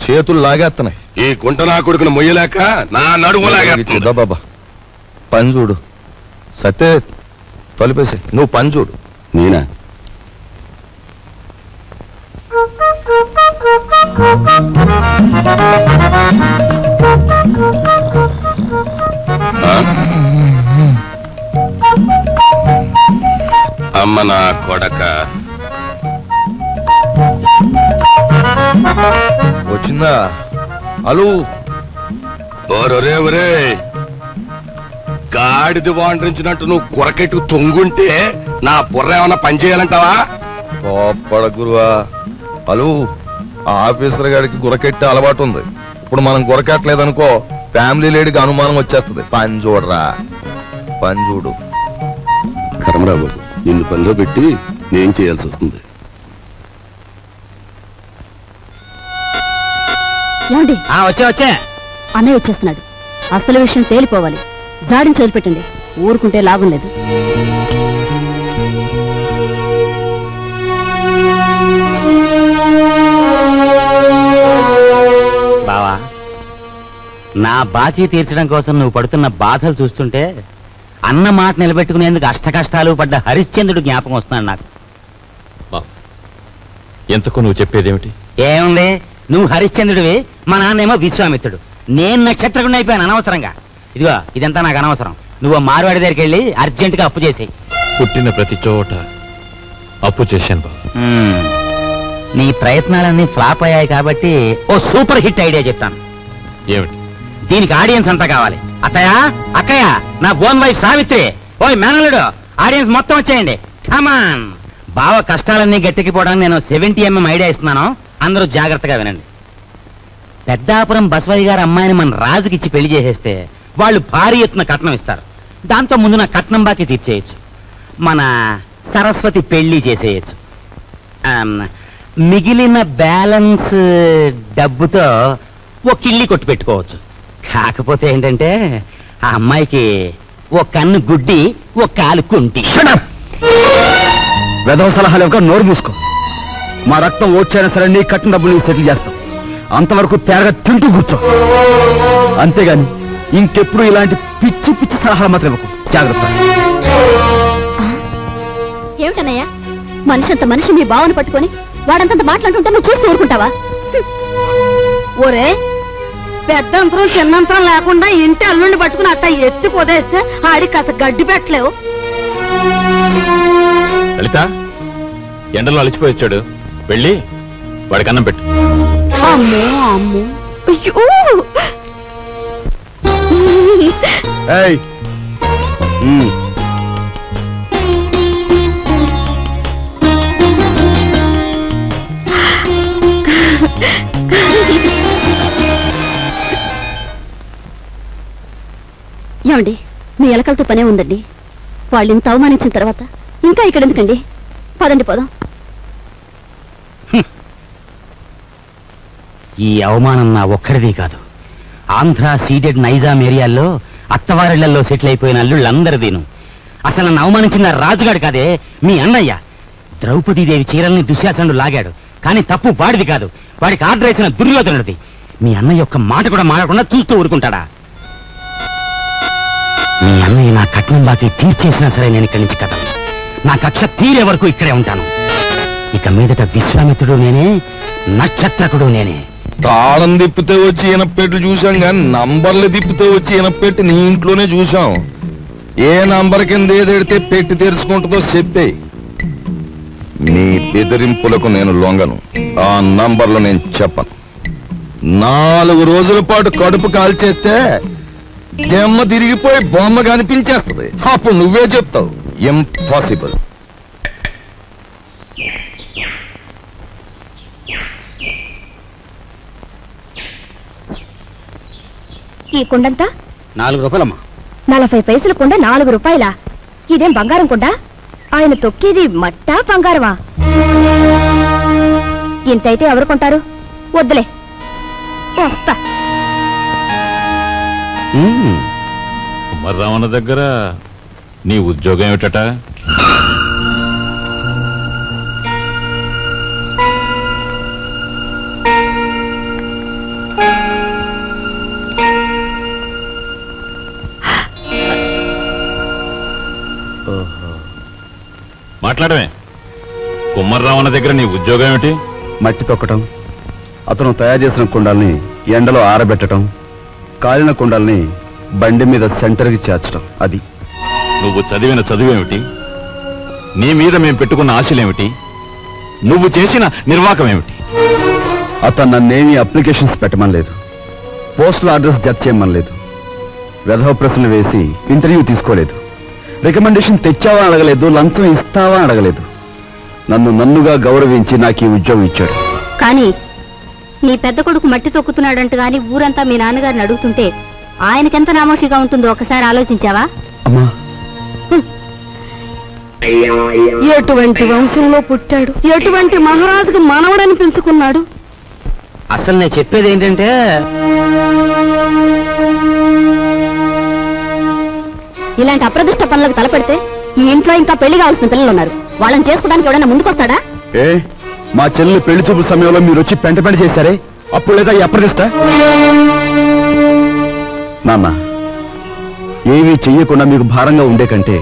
చేతులు లాగేస్తున్నాయి. ఈ గుంట నా కొడుకును మొయ్యలేక నా నడుము లాగేస్తుందా బాబా? పని చూడు. సత్తే తలుపేసి నువ్వు పని చూడు. నేనా? అమ్మ నా కొడక వచ్చిందా? అలు ఒరే ఒరే గాడిది వాండ్రించినట్టు నువ్వు కొరకెట్టు తొంగుంటే నా బుర్ర ఏమన్నా పని చేయాలంటావా? కోప్పడ గురువా. అలు ఆఫీసర్ గారికి గురకెట్టే అలవాటు ఉంది. ఇప్పుడు మనం గురకెట్టలేదనుకో ఫ్యామిలీ లేడీకి అనుమానం వచ్చేస్తుంది. పని చూడరా, పని చూడు. కర్మరా బాబు, నిన్ను పనిలో పెట్టి నేను చేయాల్సి వస్తుంది. ఏమండి? వచ్చే అన్నయ్య వచ్చేస్తున్నాడు. అసలు విషయం తేలిపోవాలి. జాడిని వదిలిపెట్టండి, ఊరుకుంటే లాభం లేదు. బావా, నా బాకీ తీర్చడం కోసం నువ్వు పడుతున్న బాధలు చూస్తుంటే అన్న మాట నిలబెట్టుకునేందుకు అష్ట కష్టాలు పడ్డ హరిశ్చంద్రుడు జ్ఞాపకం వస్తున్నాడు నాకు. ఎంతకు నువ్వు చెప్పేదేమిటి? ఏముంది, నువ్వు హరిశ్చంద్రుడివి, మా నాన్నేమో విశ్వామిత్రుడు. నేను నక్షత్రకుడిని అయిపోయాను అనవసరంగా. ఇదిగో ఇదంతా నాకు అనవసరం. నువ్వు మార్వాడి దగ్గరికి వెళ్ళి అర్జెంటుగా అప్పు చేసేయి. పుట్టిన ప్రతి చోట అప్పు చేశాను బాబు. నీ ప్రయత్నాలన్నీ ఫ్లాప్ అయ్యాయి కాబట్టి ఓ సూపర్ హిట్ ఐడియా చెప్తాను. ఏమిటి? దీనికి ఆడియన్స్ అంతా కావాలి. అత్తయ్య, అక్కయ్య, నా ఓన్ వైఫ్ సావిత్రి, ఓయ్ మేనల్లుడు, ఆడియన్స్ మొత్తం వచ్చేయండి. కమాన్. బావ కష్టాలన్నీ గట్టెక్కిపోవడానికి నేను 70mm ఐడియా ఇస్తున్నాను. అందరూ జాగ్రత్తగా వినండి. పెద్దాపురం బసవయ్య గారి అమ్మాయిని మన రాజుకిచ్చి పెళ్లి చేసేస్తే వాళ్ళు భారీ ఎత్తున కట్నం ఇస్తారు. దాంతో ముందు నా కట్నం బాకీ తీర్చేయచ్చు. మన సరస్వతి పెళ్లి చేసేయచ్చు. మిగిలిన బ్యాలెన్స్ డబ్బుతో ఓ కిళ్ళి కొట్టు పెట్టుకోవచ్చు. కాకపోతే ఏంటంటే ఆ అమ్మాయికి ఓ కన్ను గుడ్డి, ఓ కాలు కుంటి. వెధవ సలహాలు ఒక నోరు మూసుకో. మా రక్తం ఓడ్చైనా సరే నీ కట్టిన డబ్బులు నీకు సెటిల్ చేస్తాం. అంతవరకు తేరగా తింటూ కూర్చో. అంతేగాని ఇంకెప్పుడు ఇలాంటి పిచ్చి పిచ్చి సలహాలు మాత్రం ఇవ్వకు. జాగ్రత్త. ఏమిటన్నయ్యా, మనిషి అంత మనిషి మీ బావని పట్టుకొని వాడంతంత మాట్లాడుతుంటే నువ్వు చూస్తూ ఊరుకుంటావా? ఒరే, పెద్దంతరం చిన్నంతరం లేకుండా ఇంటి అల్లుండి పట్టుకుని అట్ట ఎత్తి పొదేస్తే ఆడికి కాస్త గడ్డి పెట్టలేవు. లలిత, ఎండలో అలసిపోయి వచ్చాడు, వెళ్ళి వాడికి అన్నం పెట్టు. అమ్మో అమ్మో, అయ్యో. ఏయ్, ఏమండి, మీ ఎలకలతో పనే ఉందండి. వాళ్ళు ఇంత అవమానించిన తర్వాత ఇంకా ఇక్కడ ఎందుకండి? పదండి పోదాం. ఈ అవమానం నా ఒక్కడిది కాదు. ఆంధ్ర సీడెడ్ నైజాం ఏరియాల్లో అత్తవారిళ్లలో సెటిల్ అయిపోయిన అల్లుళ్ళందరిదీను. అసలు నన్ను అవమానించిన రాజుగాడు కాదే, మీ అన్నయ్య. ద్రౌపదీదేవి చీరల్ని దుశ్శాసనుడు లాగాడు, కానీ తప్పు వాడిది కాదు, వాడికి ఆర్డర్ వేసిన దుర్యోధనుడిది. మీ అన్నయ్య ఒక్క మాట కూడా మాట్లాడకుండా చూస్తూ ఊరుకుంటాడా? మీ అన్నయ్య నా కట్నం బాకీ తీర్చేసినా సరే నేను ఇక్కడి నుంచి కదలను. నా కక్ష తీరే వరకు ఇక్కడే ఉంటాను. ఇక మీదట విశ్వామిత్రుడు నేనే, నక్షత్రకుడు నేనే. తాళం తిప్పితే వచ్చి ఈనపెట్టు చూసాం కానీ నంబర్లు తిప్పితే వచ్చి ఈనపెట్టి నీ ఇంట్లోనే చూసాం. ఏ నంబర్ కింద ఏదెడితే పెట్టి తెరుచుకుంటుందో చెప్పే. నీ బెదిరింపులకు నేను లొంగను. ఆ నంబర్లు నేను చెప్పను. 4 రోజుల పాటు కడుపు కాల్చేస్తే దెమ్మ తిరిగిపోయి బొమ్మ కనిపించేస్తుంది. అప్పుడు నువ్వే చెప్తావు ఇంపాసిబుల్. ఈ కుండంతా 4 రూపాయలమ్మా. 40 పైసల కుండ 4 రూపాయలా? ఇదేం బంగారం కుండ? ఆయన తొక్కేది మట్టా బంగారమా? ఇంతైతే ఎవరు కొంటారు? వద్దులే, వస్తా. కుమారరావణ దగ్గర నీ ఉద్యోగం ఏమిటట? మాట్లాడమే. కుమారరావణ దగ్గర నీ ఉద్యోగం ఏమిటి? మట్టి తొక్కటం, అతను తయారు చేసిన కుండాల్ని ఎండలో ఆరబెట్టడం, కాలిన కుండాల్ని బండి మీద సెంటర్కి చేర్చడం. అది. నువ్వు చదివిన చదువేమిటి? నీ మీద మేము పెట్టుకున్న ఆశలేమిటి? నువ్వు చేసిన నిర్వాకం ఏమిటి? అతను నన్నేమీ అప్లికేషన్స్ పెట్టమనలేదు, పోస్టల్ అడ్రస్ జత చేయమనలేదు, వెధవ ప్రశ్నలు వేసి ఇంటర్వ్యూ తీసుకోలేదు, రికమెండేషన్ తెచ్చావా అడగలేదు, లంచం ఇస్తావా అడగలేదు. నన్నుగా గౌరవించి నాకు ఈ ఉద్యోగం ఇచ్చాడు. కానీ నీ పెద్ద కొడుకు మట్టి తొక్కుతున్నాడంట గాని ఊరంతా మీ నాన్నగారిని అడుగుతుంటే ఆయనకెంత నామోషిగా ఉంటుందో ఒకసారి ఆలోచించావా? అమ్మా, ఎటువంటి వంశంలో పుట్టాడు, ఎటువంటి మహారాజుకు మనవడని పెంచుకున్నాడు. అసలు నేను చెప్పేది ఏంటంటే, ఇలాంటి అప్రదిష్ట పనులకు తలపెడితే ఈ ఇంట్లో ఇంకా పెళ్లి కావాల్సిన పిల్లలు ఉన్నారు. వాళ్ళని చేసుకోవడానికి ఎవడైనా ముందుకొస్తాడా? ఏ మా చెల్లి పెళ్లి చూపు సమయంలో మీరు వచ్చి పెంట చేశారే, అప్పుడు లేదా ఈ అప్రదిష్ట? నాన్న, ఏమీ చెయ్యకుండా మీకు భారంగా ఉండే కంటే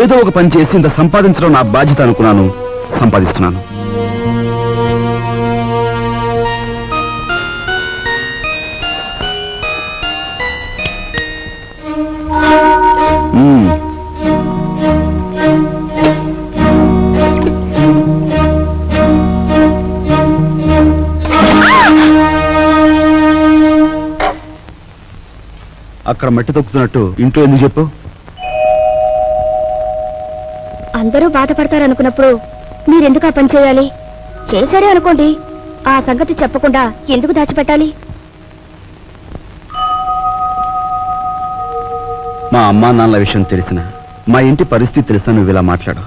ఏదో ఒక పని చేసి ఇంత సంపాదించడం నా బాధ్యత అనుకున్నాను, సంపాదిస్తున్నాను. అక్కడ మట్టి తొక్కుతున్నట్టు ఇంట్లో ఎందుకు చెప్పు? అందరూ బాధపడతారనుకున్నప్పుడు మీరెందుకు ఆ పని చేయాలి? చేశారే అనుకోండి, ఆ సంగతి చెప్పకుండా ఎందుకు దాచిపెట్టాలి? మా అమ్మా నాన్నల విషయం తెలిసిన, మా ఇంటి పరిస్థితి తెలిసిన నువ్వు ఇలా మాట్లాడు.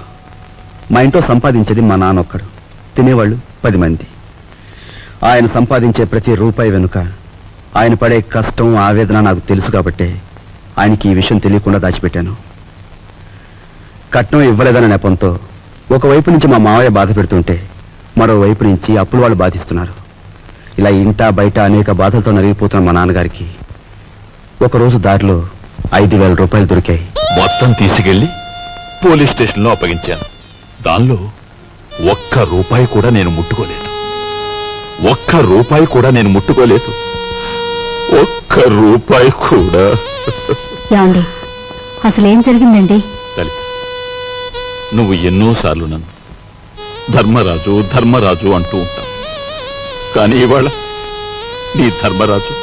మా ఇంట్లో సంపాదించేది మా నాన్న ఒక్కడు, తినేవాళ్ళు 10 మంది. ఆయన సంపాదించే ప్రతి రూపాయి వెనుక ఆయన పడే కష్టం, ఆవేదన నాకు తెలుసు కాబట్టే ఆయనకి ఈ విషయం తెలియకుండా దాచిపెట్టాను. కట్నం ఇవ్వలేదన్న నెపంతో ఒకవైపు నుంచి మా మావయ్య బాధ పెడుతుంటే మరోవైపు నుంచి అప్పులు వాళ్ళు బాధిస్తున్నారు. ఇలా ఇంటా బయట అనేక బాధలతో నలిగిపోతున్న మా నాన్నగారికి ఒకరోజు దారిలో 5,000 రూపాయలు దొరికాయి. మొత్తం తీసుకెళ్లి పోలీస్ స్టేషన్లో అప్పగించాను. దానిలో ₹1 కూడా నేను ముట్టుకోలేదు. ₹1 కూడా నేను ముట్టుకోలేదు. ₹1 కూడా. ఏమండి, అసలేం జరిగిందండి? లలిత, నువ్వు ఎన్నోసార్లు నన్ను ధర్మరాజు ధర్మరాజు అంటూ ఉంటావు. కానీ ఇవాళ నీ ధర్మరాజు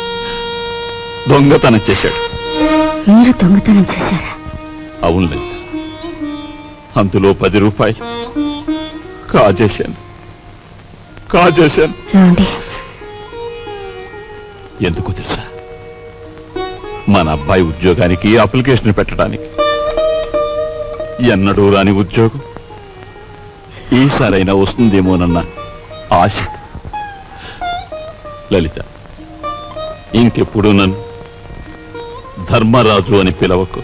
దొంగతనం చేశాడు. మీరు దొంగతనం చేశారా? అవును లలిత, అందులో ₹10 కాజేశాను. ఏమండి, ఎందుకు తెలుసా? మన అబ్బాయి ఉద్యోగానికి అప్లికేషన్ పెట్టడానికి. ఎన్నడూ రాని ఉద్యోగం ఈసారైనా వస్తుందేమోనన్న ఆశ. లలిత, ఇంకెప్పుడు నన్ను ధర్మరాజు అని పిలవకు.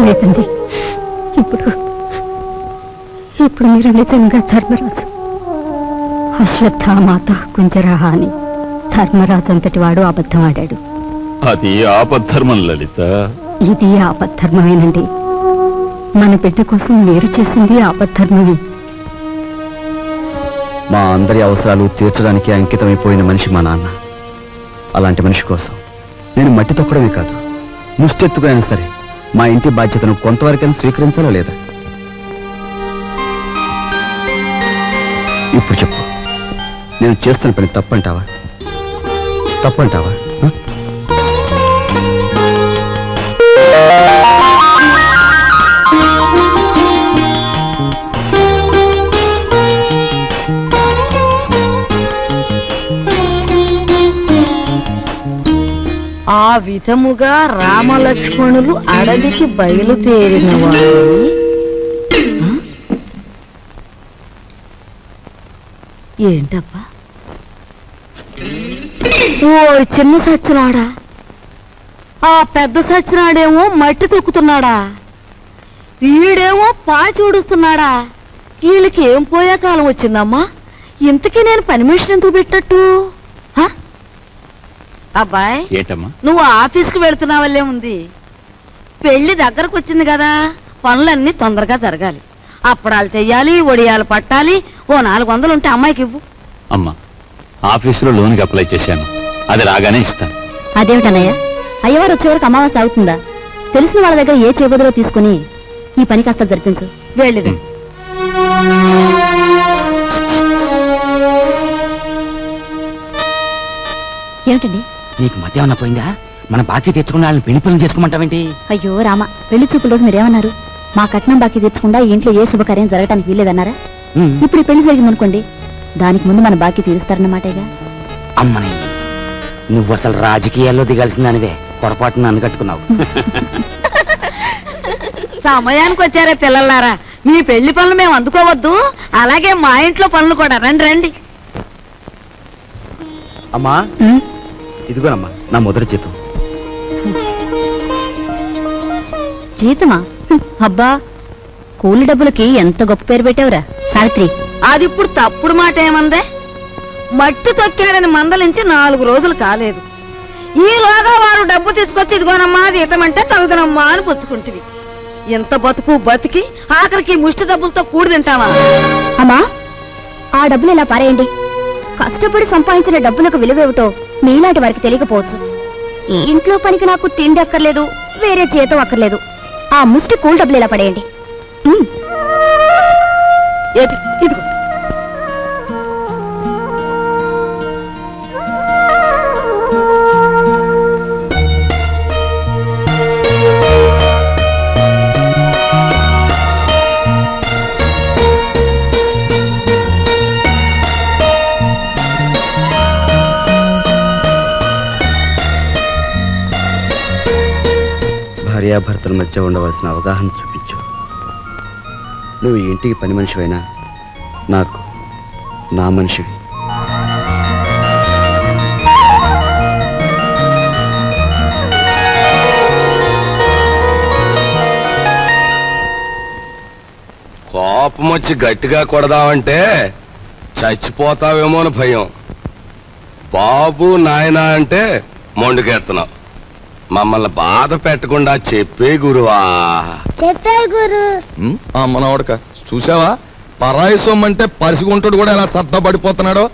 లేదండి, ఇప్పుడు మీరు నిజంగా ధర్మరాజు. అశ్వత్థామాత కుంజరహ అని ధర్మరాజు అంతటి వాడు అబద్ధం ఆడాడు. అది ఆపద్ధర్మం లలిత. ఇది ఆపద్ధర్మమేనండి. మన బిడ్డ కోసం మీరు చేసింది ఆపద్ధర్మమే. మా అందరి అవసరాలు తీర్చడానికి అంకితమైపోయిన మనిషి మా నాన్న. అలాంటి మనిషి కోసం నేను మట్టి తొక్కడమే కాదు, ముష్టెత్తుకునైనా సరే మా ఇంటి బాధ్యతను కొంతవరకైనా స్వీకరించాలా లేదా? ఇప్పుడు చెప్పు, నేను చేస్తున్న పని తప్పంటావా? ఆ విధముగా రామలక్ష్మణులు అడవికి బయలుదేరిన వారు ఏంటబ్బా? ఓ చిన్న సచ్చినాడా, ఆ పెద్ద సచ్చినాడేమో మట్టి తొక్కుతున్నాడా, వీడేమో పాచి ఊడుస్తున్నాడా. వీళ్ళకి ఏం పోయే కాలం వచ్చిందమ్మా? ఇంతకీ నేను పని మనిషిని ఎందుకు పెట్టట్టు? అబ్బాయి, ఏంటమ్మా? నువ్వు ఆఫీస్కి వెళుతున్నావల్లే ఉంది. పెళ్లి దగ్గరకు వచ్చింది కదా, పనులన్నీ తొందరగా జరగాలి. అప్పడాలు చెయ్యాలి, ఒడియాలు పట్టాలి. ఓ 400 ఉంటే అమ్మాయికి ఇవ్వు. అమ్మా, ఆఫీసులో లోన్కి అప్లై చేశాను, అది రాగానే ఇస్తాను. అదేమిటన్నయ్య, అయ్యవారు వచ్చే వరకు అమావాస్య అవుతుందా? తెలిసిన వాళ్ళ దగ్గర ఏ చేబదులో తీసుకుని ఈ పని కాస్త జరిపించు. వెళ్ళిరా. ఏమిటండి? నీకు మధ్య ఏమన్నా పోయిందా? మన బాకీ తెచ్చుకున్న వాళ్ళని పెళ్లి పనులు చేసుకోమంటావేంటి? అయ్యో రామ, పెళ్లి చూపుల రోజు మీరేమన్నారు? మా కట్నం బాకీ తెచ్చకుండా ఇంట్లో ఏ శుభకార్యం జరగటానికి వీల్లేదన్నారా? ఇప్పుడు ఈ పెళ్లి జరిగిందనుకోండి, దానికి ముందు మన బాకీ తీరుస్తారన్నమాటేగా. అమ్మని, నువ్వు అసలు రాజకీయాల్లో దిగాల్సిందానివే, పొరపాటు నన్ను కట్టుకున్నావు. సమయానికి వచ్చారే పిల్లలారా, మీ పెళ్లి పనులు మేము అందుకోవద్దు, అలాగే మా ఇంట్లో పనులు కూడా. రండి రండి. అమ్మా, ఇదిగోనమ్మా నా మొదటి జీతం. జీతమా? అబ్బా, కూలి డబ్బులకి ఎంత గొప్ప పేరు పెట్టావురా సావిత్రి. అది ఇప్పుడు తప్పుడు మాట ఏమందే? మట్టి తొక్కాడని మందలించి 4 రోజులు కాలేదు. ఈలోగా వారు డబ్బు తీసుకొచ్చి ఇదిగోనమ్మా జీతమంటే తగుదనమ్మా అని పుచ్చుకుంటివి. ఎంత బతుకు బతికి ఆఖరికి ముష్టి డబ్బులతో కూడి తింటావా? అమ్మా, ఆ డబ్బులు ఇలా పారేయండి. కష్టపడి సంపాదించిన డబ్బులకు విలువేమిటో మీలాంటి వారికి తెలియకపోవచ్చు. ఈ ఇంట్లో పనికి నాకు తిండి అక్కర్లేదు, వేరే జీతం అక్కర్లేదు. ఆ ముష్టి కూల్ డబ్బులు ఇలా పడేయండి. ఏది ఇదిగో. భార్యాభర్తల మధ్య ఉండవలసిన అవగాహన చూపించు. నువ్వు ఈ ఇంటికి పని మనిషివైనా నాకు నా మనిషివి. కోపం వచ్చి గట్టిగా కొడదామంటే చచ్చిపోతావేమో అని భయం. బాబు నాయనా అంటే మొండుకెత్తనావు. మమ్మల్ని బాధ పెట్టకుండా చెప్పే గురువా. చెప్పే గురు. మనవడక చూసావా, పరాయి సొమ్మంటే పరిసిగుంటాడు కూడా ఎలా సత్తా పడిపోతున్నాడో.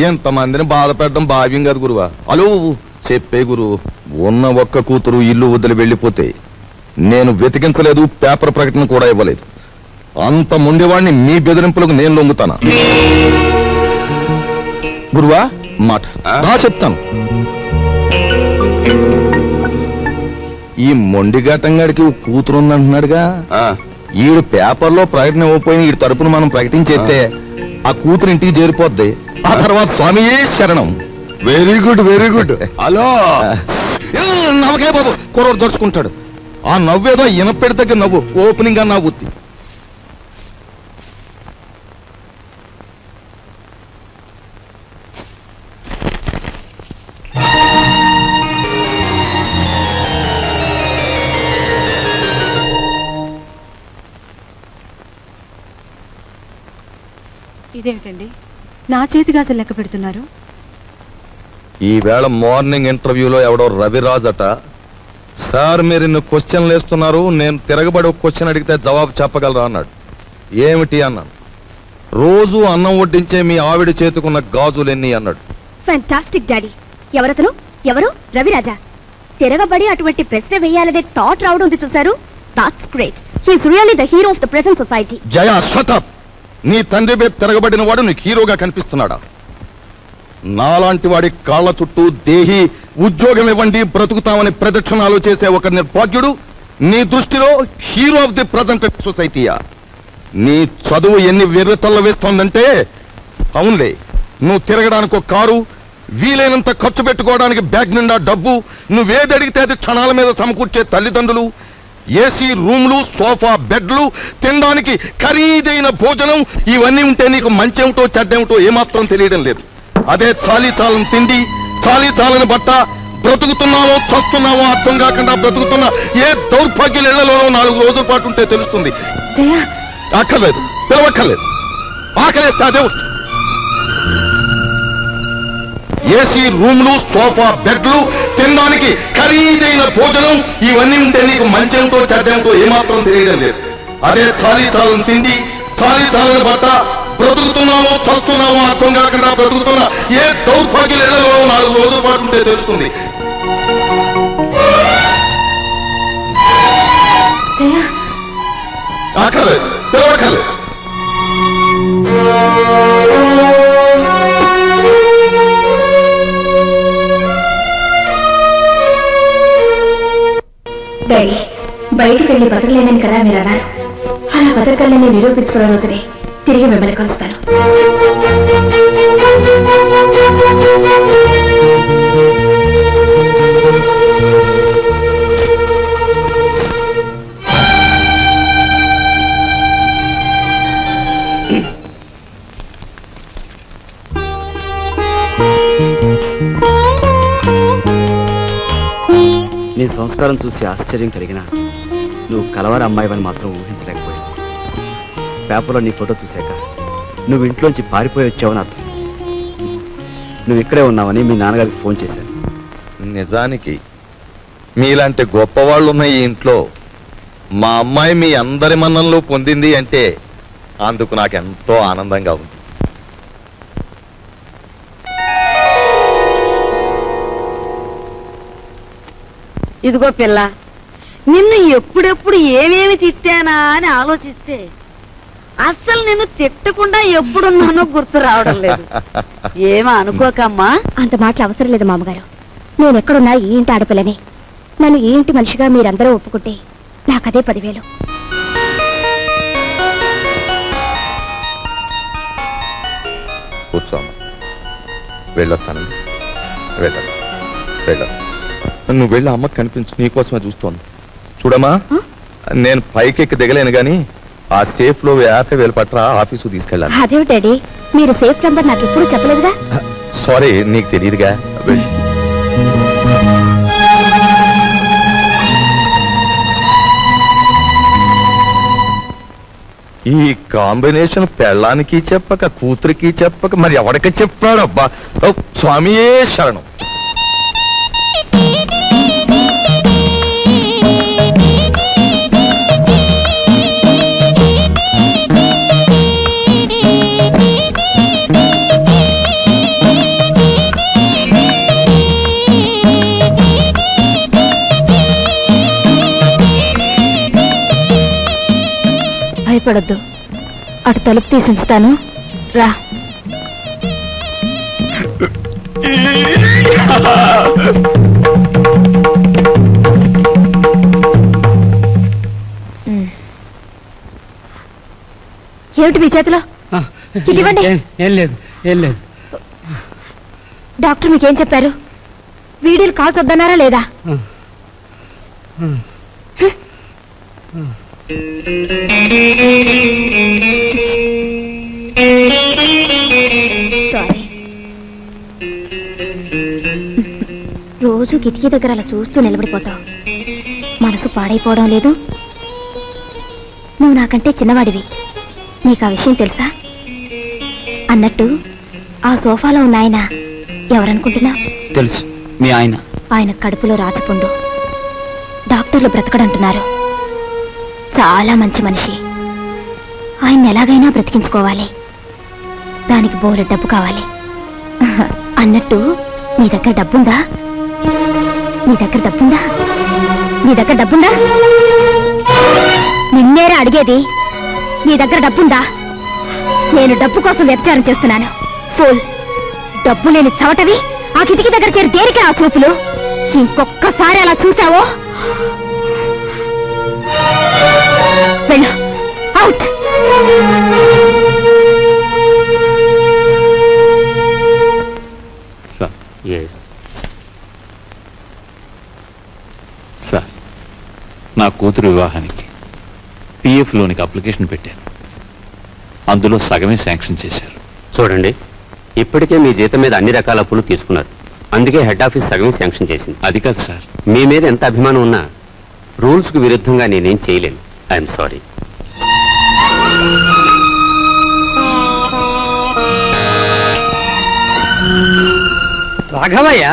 ఎంతమందిని బాధ పెట్టడం భావ్యం కాదు గురువా. అలో చెప్పే గురు. ఉన్న ఒక్క కూతురు ఇల్లు వదిలి వెళ్ళిపోతే నేను వెతికించలేదు, పేపర్ ప్రకటన కూడా ఇవ్వలేదు. అంత ముండేవాడిని మీ బెదిరింపులకు నేను లొంగుతానా? గురువా మాట చెప్తాను. ఈ మొండిఘాటంగాడికి కూతురు ఉందంటున్నాడుగా, ఈడు పేపర్లో ప్రకటన ఇవ్వకపోయిన ఈ తరపున మనం ప్రకటించేస్తే ఆ కూతురు ఇంటికి చేరిపోద్ది. ఆ తర్వాత స్వామియే శరణం. Very good very good. Hello నవ్వకే బాబు, కుర్రోడు దొరుచుకుంటాడు. ఆ నవ్వేదో ఇనపెడి దగ్గర నవ్వు, ఓపెనింగ్ గా నవ్వుద్ది. ఇదేమిటండి, నా చేతి గాజులు లెక్క పెడుతున్నారు? ఈవేళ మార్నింగ్ ఇంటర్వ్యూలో ఎవడో రవిరాజ్ అట, సార్ మీరు ఇన్ని క్వశ్చన్లు వేస్తున్నారు, నేను తిరగబడి ఒక క్వశ్చన్ అడిగితే జవాబు చెప్పగలరా అన్నాడు. ఏమిటి అన్నాను. రోజు అన్నం వడ్డించే మీ ఆవిడ చేతుకున్న గాజులు ఎన్ని అన్నాడు. Fantastic daddy. ఎవరతను? ఎవరు? రవిరాజా. తిరగబడి అటువంటి ప్రశ్న వేయాలనే థాట్ రావడం ఉంది చూశారు. That's great. He's really the hero of the present society. Jaya shut up. నీ తండ్రి మీద తిరగబడిన వాడు నీకు హీరోగా కనిపిస్తున్నాడా? నాలాంటి వాడి కాళ్ళ చుట్టూ దేహి ఉద్యోగం ఇవ్వండి బ్రతుకుతామని ప్రదక్షిణాలు చేసే ఒక నిర్భాగ్యుడు నీ దృష్టిలో హీరో ఆఫ్ ది ప్రజెంట్ సొసైటీయా? నీ చదువు ఎన్ని వెర్రతల్ల వేస్తోందంటే, అవునులే నువ్వు తిరగడానికి ఒక కారు, వీలైనంత ఖర్చు పెట్టుకోవడానికి బ్యాగ్ నిండా డబ్బు, నువ్వేది అడిగితే అది క్షణాల మీద సమకూర్చే తల్లిదండ్రులు, ఏసీ రూమ్లు, సోఫా బెడ్లు, తినడానికి ఖరీదైన భోజనం, ఇవన్నీ ఉంటే నీకు మంచేమిటో చెడ్డేమిటో ఏమాత్రం తెలియడం లేదు. అదే చాలీ చాలని తిండి, చాలీ చాలని బట్ట, బ్రతుకుతున్నావో చస్తున్నావో అర్థం కాకుండా బ్రతుకుతున్న ఏ దౌర్భాగ్యుల ఇళ్లలోనో 4 రోజుల పాటు ఉంటే తెలుస్తుంది. అక్కర్లేదు, పిలవక్కర్లేదు. ఆకలేస్తే అదే వస్తుంది. ఏసీ రూమ్లు, సోఫా బెడ్లు, తినడానికి ఖరీదైన భోజనం, ఇవన్నీ ఉంటే నీకు మంచేమిటో చెడ్డేమిటో ఏమాత్రం తెలియడం లేదు. అదే చాలీ చాలని తిండి, చాలీ చాలని బట్ట, బ్రతుకుతున్నావో చస్తున్నావో అర్థం కాకుండా బ్రతుకుతున్న ఏ దౌర్భాగ్యుల ఇళ్లలో 4 రోజుల పాటు ఉంటే తెలుస్తుంది. అక్కర్లేదు, పిలవక్కర్లేదు. డాడీ, బయటికి వెళ్ళి బతకలేనని కదా మీరు అన్నారు. అలా బతకలేని నిరూపించుకున్న రోజునే తిరిగి మిమ్మల్ని కలుస్తాను. నీ సంస్కారం చూసి ఆశ్చర్యం కలిగినా నువ్వు కలవర అమ్మాయివని మాత్రం ఊహించలేకపోయావు. పేపర్లో నీ ఫోటో చూశాక నువ్వు ఇంట్లోంచి పారిపోయి వచ్చావని అర్థం. నువ్వు ఇక్కడే ఉన్నావని మీ నాన్నగారికి ఫోన్ చేశాను. నిజానికి మీలాంటి గొప్పవాళ్ళు ఉన్న ఈ ఇంట్లో మా అమ్మాయి మీ అందరి మన్ననలు పొందింది అంటే అందుకు నాకెంతో ఆనందంగా ఉంది. ఇదిగో పిల్ల, నిన్ను ఎప్పుడెప్పుడు ఏమేమి తిట్టానా అని ఆలోచిస్తే అస్సలు నిన్ను తిట్టకుండా ఎప్పుడున్నానో గుర్తు రావడం లేదు. ఏమో అనుకోకమ్మా. అంత మాటలు అవసరం లేదు మామగారు. నేను ఎక్కడున్నా ఈ ఇంటి ఆడపిల్లని. నన్ను ఈ ఇంటి మనిషిగా మీరందరూ ఒప్పుకుంటే నాకదే 10,000. కూర్చోమ్మా, వెళ్ళొస్తానండి. వెళ్ళ నువ్వు వెళ్ళి అమ్మకి కనిపించు, నీకోసమే చూస్తోంది. చూడమ్మా, నేను పైకెక్కి దిగలేను గాని ఆ సేఫ్ లో 50,000 పట్ల ఆఫీసు తీసుకెళ్ళాను. అదేమిటి డాడీ, మీరు సేఫ్ నంబర్ నాకు ఎప్పుడు చెప్పలేదుగా. సారీ, నీకు తెలియదుగా. వెళ్ళి ఈ కాంబినేషన్ పెళ్ళానికి చెప్పక కూతురికి చెప్పక మరి ఎవరికి చెప్పాడు? అబ్బా, స్వామియే శరణం. భయపడొద్దు, అటు తలుపు తీసి ఉంచుతాను, రా. ఏమిటి మీ చేతిలో? ఇవ్వండి. ఏం లేదు. డాక్టర్ మీకేం చెప్పారు? వీడియోలు కాల్స్ వద్దన్నారా లేదా? సారీ. రోజు కిటికీ దగ్గర అలా చూస్తూ నిలబడిపోతావు. మనసు పాడైపోవడం లేదు? నువ్వు నాకంటే చిన్నవాడివి, నీకు ఆ విషయం తెలుసా? అన్నట్టు ఆ సోఫాలో ఉన్న ఆయన ఎవరనుకుంటున్నావు? తెలుసు, మీ ఆయన. ఆయన కడుపులో రాచపుండు. డాక్టర్లు బ్రతకడంటున్నారు. చాలా మంచి మనిషి. ఆయన్ని ఎలాగైనా బ్రతికించుకోవాలి. దానికి బోలె డబ్బు కావాలి. అన్నట్టు నీ దగ్గర డబ్బుందా? నిన్నేరా అడిగేది. నీ దగ్గర డబ్బుందా? నేను డబ్బు కోసం వ్యభిచారం చేస్తున్నాను. ఫుల్ డబ్బు లేని చవటవి ఆ కిటికీ దగ్గర చేరి దేనికి ఆ చూపులు? ఇంకొక్కసారి అలా చూసావో వెళ్ళు, అవుట్. సార్, నా కూతురు వివాహానికి పిఎఫ్ లోనికి అప్లికేషన్ పెట్టాను. అందులో సగమే శాంక్షన్ చేశారు. చూడండి, ఇప్పటికే మీ జీతం మీద అన్ని రకాల అప్పులు తీసుకున్నారు. అందుకే హెడ్ ఆఫీస్ సగమే శాంక్షన్ చేసింది. అది కాదు సార్. మీ మీద ఎంత అభిమానం ఉన్నా రూల్స్ కు విరుద్ధంగా నేనేం చేయలేను. I'm sorry. రాఘవయ్య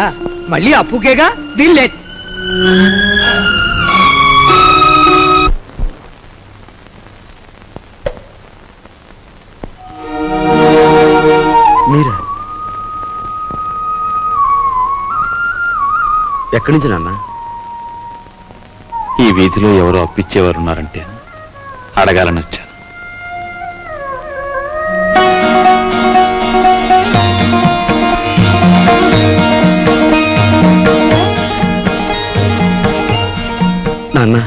మళ్ళీ అప్పుకేగా వీళ్ళే. మీరా? ఎక్కడి నుంచి నాన్న? ఈ వీధిలో ఎవరో అప్పిచ్చేవారు ఉన్నారంటే అడగాలని వచ్చాను. నాన్న,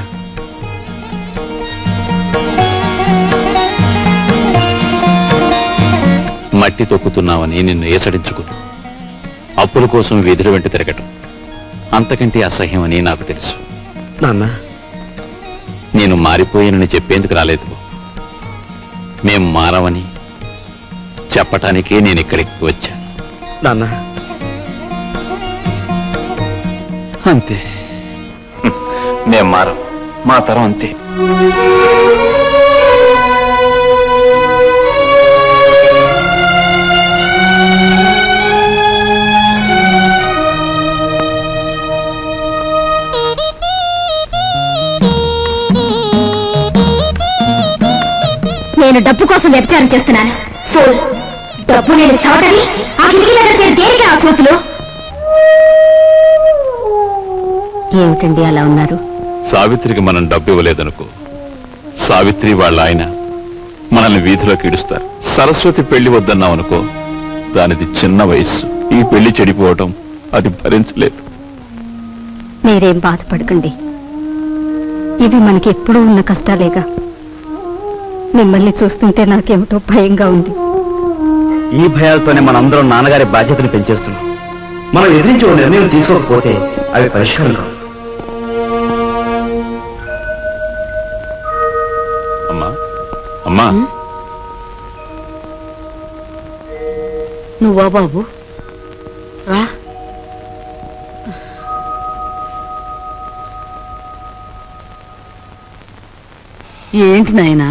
మట్టి తొక్కుతున్నావని నిన్ను ఏసడించుకున్నా. అప్పుల కోసం వీధుల వెంట తిరగటం అంతకంటే అసహ్యమని నాకు తెలుసు. నాన్న, నేను మారిపోయానని చెప్పేందుకు రాలేదు. మేం మారవని చెప్పటానికే నేను ఇక్కడికి వచ్చాను. నాన్న, అంతే. మేం మారం, మా తరం అంతే. నేను డబ్బు కోసం వ్యభిచారం చేస్తున్నాను. ఫోన్ డబ్బు నేను చవటని ఆ కిటికీ దగ్గర చేరి దేనికి ఆ చూపులు? ఏమిటండి అలా ఉన్నారు? సావిత్రికి మనం డబ్బు ఇవ్వలేదనుకో, సావిత్రి వాళ్ళ ఆయన మనల్ని వీధిలోకి ఇడుస్తారు. సరస్వతి పెళ్లి వద్దన్నామనుకో, దానిది చిన్న వయస్సు, ఈ పెళ్లి చెడిపోవటం అది భరించలేదు. మీరేం బాధపడకండి, ఇవి మనకి ఎప్పుడూ ఉన్న కష్టాలేగా. మిమ్మల్ని చూస్తుంటే నాకేమిటో భయంగా ఉంది. ఈ భయాలతోనే మనందరం నాన్నగారి బాధ్యతను పెంచేస్తున్నాం. మనం ఎదిరించి ఓ నిర్ణయం తీసుకోకపోతే అవి పరిష్కారం కావు. అమ్మా అమ్మా, నువ్వా బాబు? రా. ఏంటి నాయనా?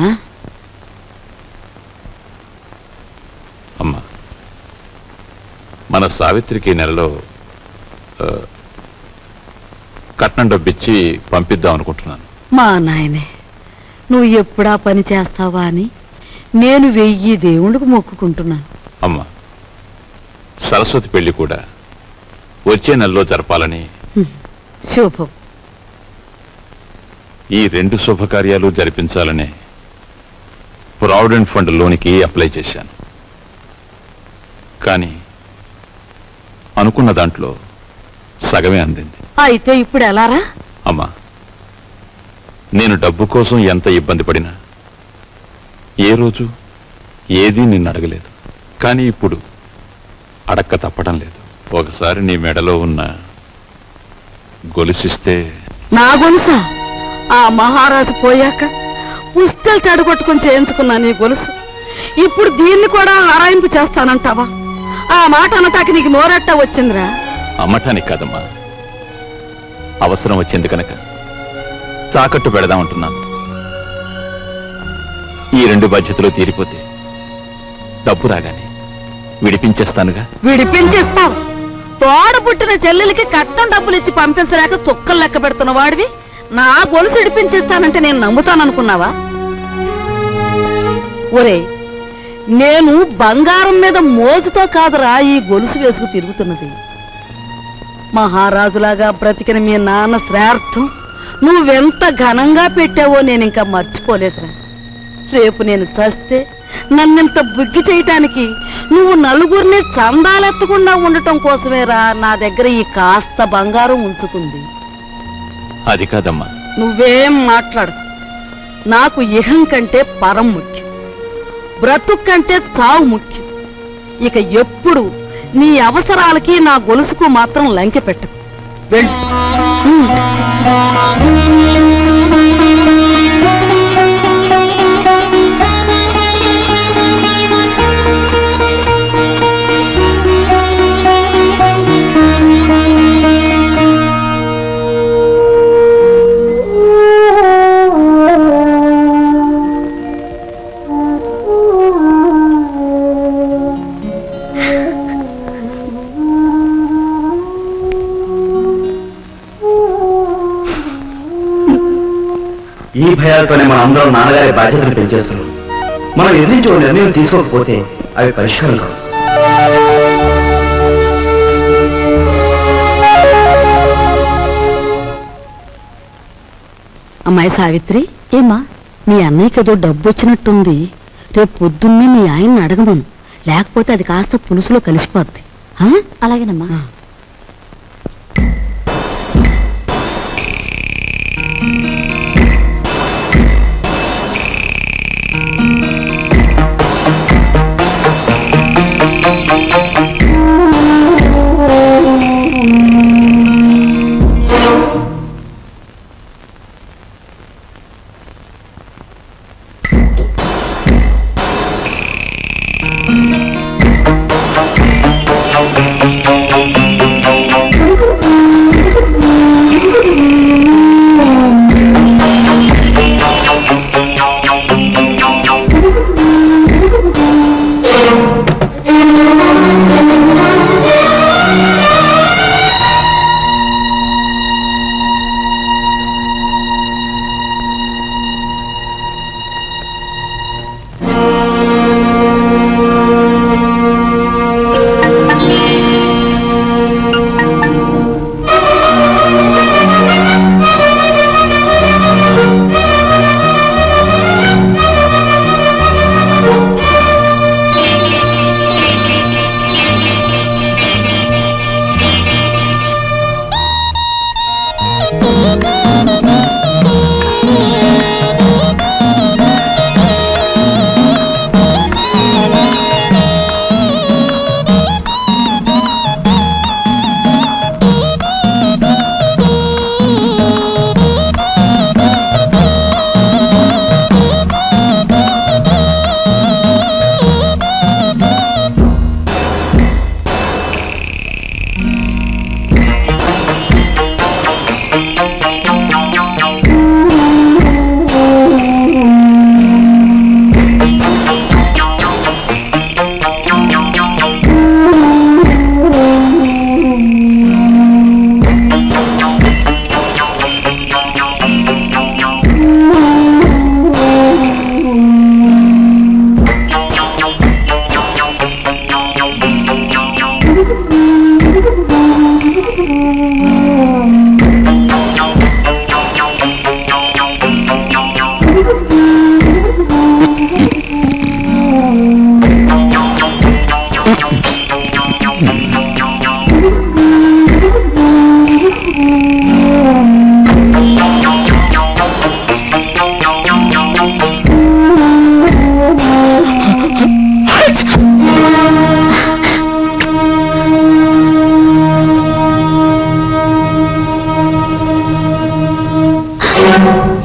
అమ్మా, మన సావిత్రికి ఈ నెలలో కట్నం డబ్బిచ్చి పంపిద్దాం అనుకుంటున్నాను. మా నాయనే, నువ్వు ఎప్పుడా పని చేస్తావా అని నేను 1000 దేవుళ్ళకు మొక్కుకుంటున్నాను. అమ్మా, సరస్వతి పెళ్లి కూడా వచ్చే నెలలో జరపాలని. శుభం. ఈ 2 శుభకార్యాలు జరిపించాలనే ప్రావిడెంట్ ఫండ్ లోనికి అప్లై చేశాను. కానీ అనుకున్న దాంట్లో సగమే అందింది. అయితే ఇప్పుడు ఎలారా? అమ్మా, నేను డబ్బు కోసం ఎంత ఇబ్బంది పడినా ఏ రోజు ఏదీ నిన్ను అడగలేదు. కానీ ఇప్పుడు అడక్క తప్పడం లేదు. ఒకసారి నీ మెడలో ఉన్న గొలుసిస్తే. నా గొలుసా? ఆ మహారాజు పోయాక పుస్తలు చెడగొట్టుకుని చేయించుకున్నా నీ గొలుసు. ఇప్పుడు దీన్ని కూడా ఆరాయింపు చేస్తానంటావా? ఆ మాట అనటానికి నీకు నోరట్ట వచ్చిందిరా? అమ్మటానికి కాదమ్మా, అవసరం వచ్చింది కనుక తాకట్టు పెడదామంటున్నాను. ఈ 2 బాధ్యతలు తీరిపోతే డబ్బు రాగానే విడిపించేస్తానుగా. విడిపించేస్తావు? తోడ పుట్టిన చెల్లెలకి కట్నం డబ్బులు ఇచ్చి పంపించలేక చుక్కలు లెక్క పెడుతున్న వాడివి నా గొలుసు విడిపించేస్తానంటే నేను నమ్ముతాననుకున్నావా? ఒరే, నేను బంగారం మీద మోజుతో కాదురా ఈ గొలుసు వేసుకు తిరుగుతున్నది. మహారాజులాగా బ్రతికిన మీ నాన్న శ్రార్థం నువ్వెంత ఘనంగా పెట్టావో నేను ఇంకా మర్చిపోలేదురా. రేపు నేను చస్తే నన్నింత బుగ్గి చేయటానికి నువ్వు నలుగురిని చందాలెత్తకుండా ఉండటం కోసమేరా నా దగ్గర ఈ కాస్త బంగారం ఉంచుకుంది. అది కాదమ్మా. నువ్వేం మాట్లాడు. నాకు ఇహం కంటే పరం ముఖ్యం, బ్రతుకు కంటే చావు ముఖ్యం. ఇక ఎప్పుడు నీ అవసరాలకి నా గొలుసుకు మాత్రం లంకె పెట్టకు. వెళ్ళు. ఈ భయాలతోనే మనం అందరం నాన్నగారి బాధ్యతను పెంచేస్తున్నాం. మనం ఎదిరించి ఓ నిర్ణయం తీసుకోకపోతే అవి పరిష్కారం కావు. అమ్మాయి సావిత్రి, ఏమ్మా? మీ అన్నయ్యకి ఏదో డబ్బు వచ్చినట్టుంది. రేపు పొద్దున్నే మీ ఆయన్ని అడగమను, లేకపోతే అది కాస్త పులుసులో కలిసిపోద్ది. అలాగేనమ్మా.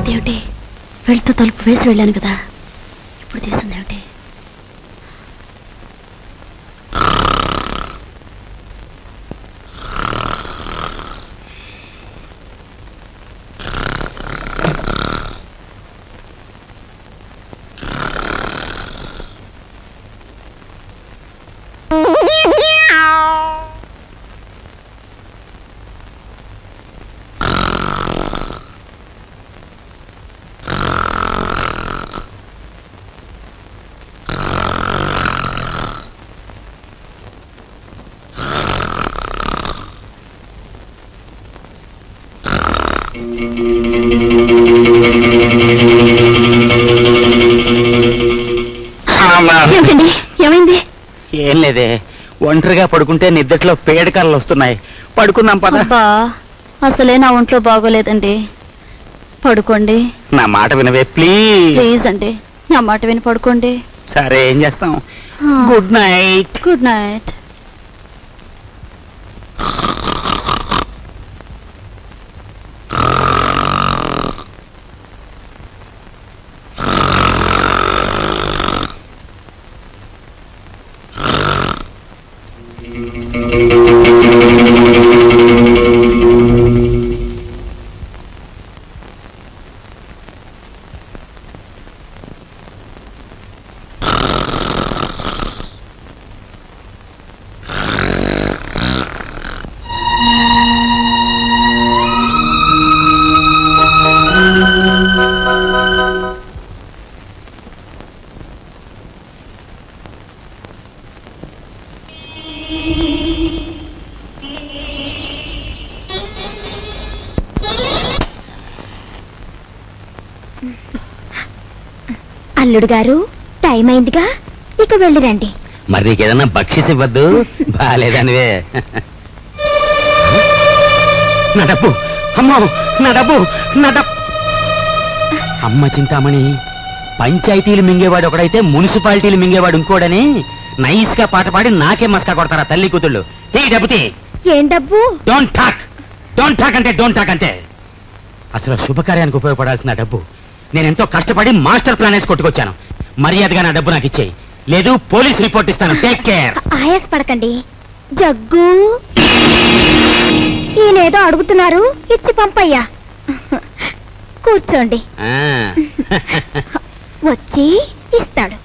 అదేమిటి వెళ్తూ తలుపు వేసి వెళ్ళాను కదా, ఇప్పుడు తీస్తుంది ఏమిటి? ఏమైంది? ఏం లేదే, ఒంటరిగా పడుకుంటే నిద్దట్లో పేడకాలు వస్తున్నాయి. పడుకుందాం పద. అసలే నా ఒంట్లో బాగోలేదండి, పడుకోండి. నా మాట వినవే ప్లీజ్. ప్లీజ్ అండి, నా మాట విని పడుకోండి. సరే ఏం చేస్తాం. Good night. Good night. అల్లుడు గారు, టైం అయిందిగా, ఇక వెళ్ళిరండి. మరి నీకేదన్నా బక్షిస్ ఇవ్వద్దు? బాలేదనివే. నా డబ్బు, అమ్మో నా డబ్బు, నా డబ్బు. అమ్మ చింతామణి, పంచాయతీలు మింగేవాడు ఒకడైతే మున్సిపాలిటీలు మింగేవాడు ఇంకోడని నైస్ గా పాట పాడి నాకే మస్కా కొడతారా తల్లి కూతుళ్ళు. తీ డబ్బు తీ. ఏం డబ్బు? డోంట్ టాక్, డోంట్ టాక్ అంటే డోంట్ టాక్ అంతే. అసలు శుభకార్యానికి ఉపయోగపడాల్సిన డబ్బు నేనెంతో కష్టపడి మాస్టర్ ప్లాన్ వేసి కొట్టుకొచ్చాను. మర్యాదగా నా డబ్బు నాకు ఇచ్చేయి, లేదు పోలీస్ రిపోర్ట్ ఇస్తాను. Take care. ఆయాస పడకండి. జగ్గు, ఈయనేదో అడుగుతున్నారు, ఇచ్చి పంపయ్యా. కూర్చోండి, వచ్చి ఇస్తాడు.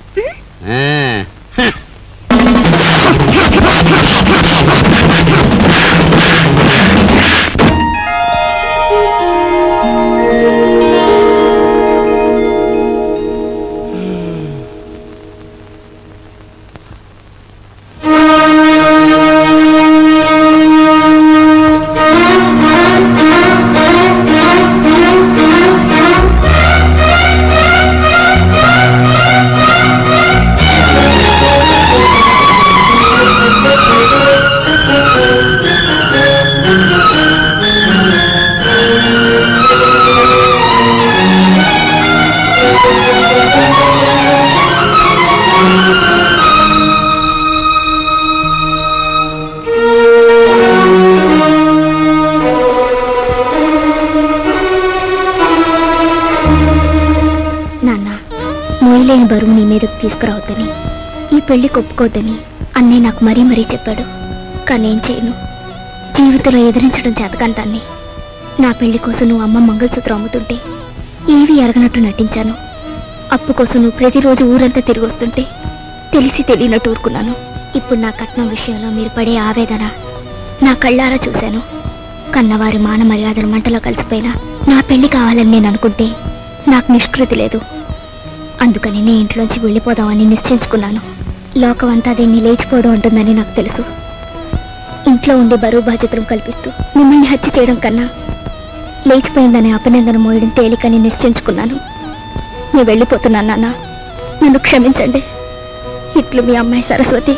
మోయలేని బరువు నీ మీదకు తీసుకురావద్దని, ఈ పెళ్లి ఒప్పుకోవద్దని అన్నయ్య నాకు మరీ మరీ చెప్పాడు. కానీ ఏం చేయను, జీవితంలో ఎదిరించడం చేతకాని దాన్ని. నా పెళ్లి కోసం నువ్వు అమ్మ మంగళసూత్రం అమ్ముతుంటే ఏవి ఎరగనట్టు నటించాను. అప్పు కోసం నువ్వు ప్రతిరోజు ఊరంతా తిరిగి వస్తుంటే తెలిసి తెలియనట్టు ఊరుకున్నాను. ఇప్పుడు నా కట్నం విషయంలో మీరు పడే ఆవేదన నా కళ్ళారా చూశాను. కన్నవారి మాన మర్యాదలు మంటలో కలిసిపోయినా నా పెళ్లి కావాలని నేను అనుకుంటే నాకు నిష్కృతి లేదు. అందుకని నీ ఇంట్లోంచి వెళ్ళిపోదామని నిశ్చయించుకున్నాను. లోకం అంతా దీన్ని లేచిపోవడం ఉంటుందని నాకు తెలుసు. ఇంట్లో ఉండి బరువు బాధ్యతలు కల్పిస్తూ మిమ్మల్ని హత్య చేయడం కన్నా లేచిపోయిందని అపనిందన మోయడం తేలికని నిశ్చయించుకున్నాను. నేను వెళ్ళిపోతున్నాను నాన్న, నన్ను క్షమించండి. ఇట్లు మీ అమ్మాయి సరస్వతి.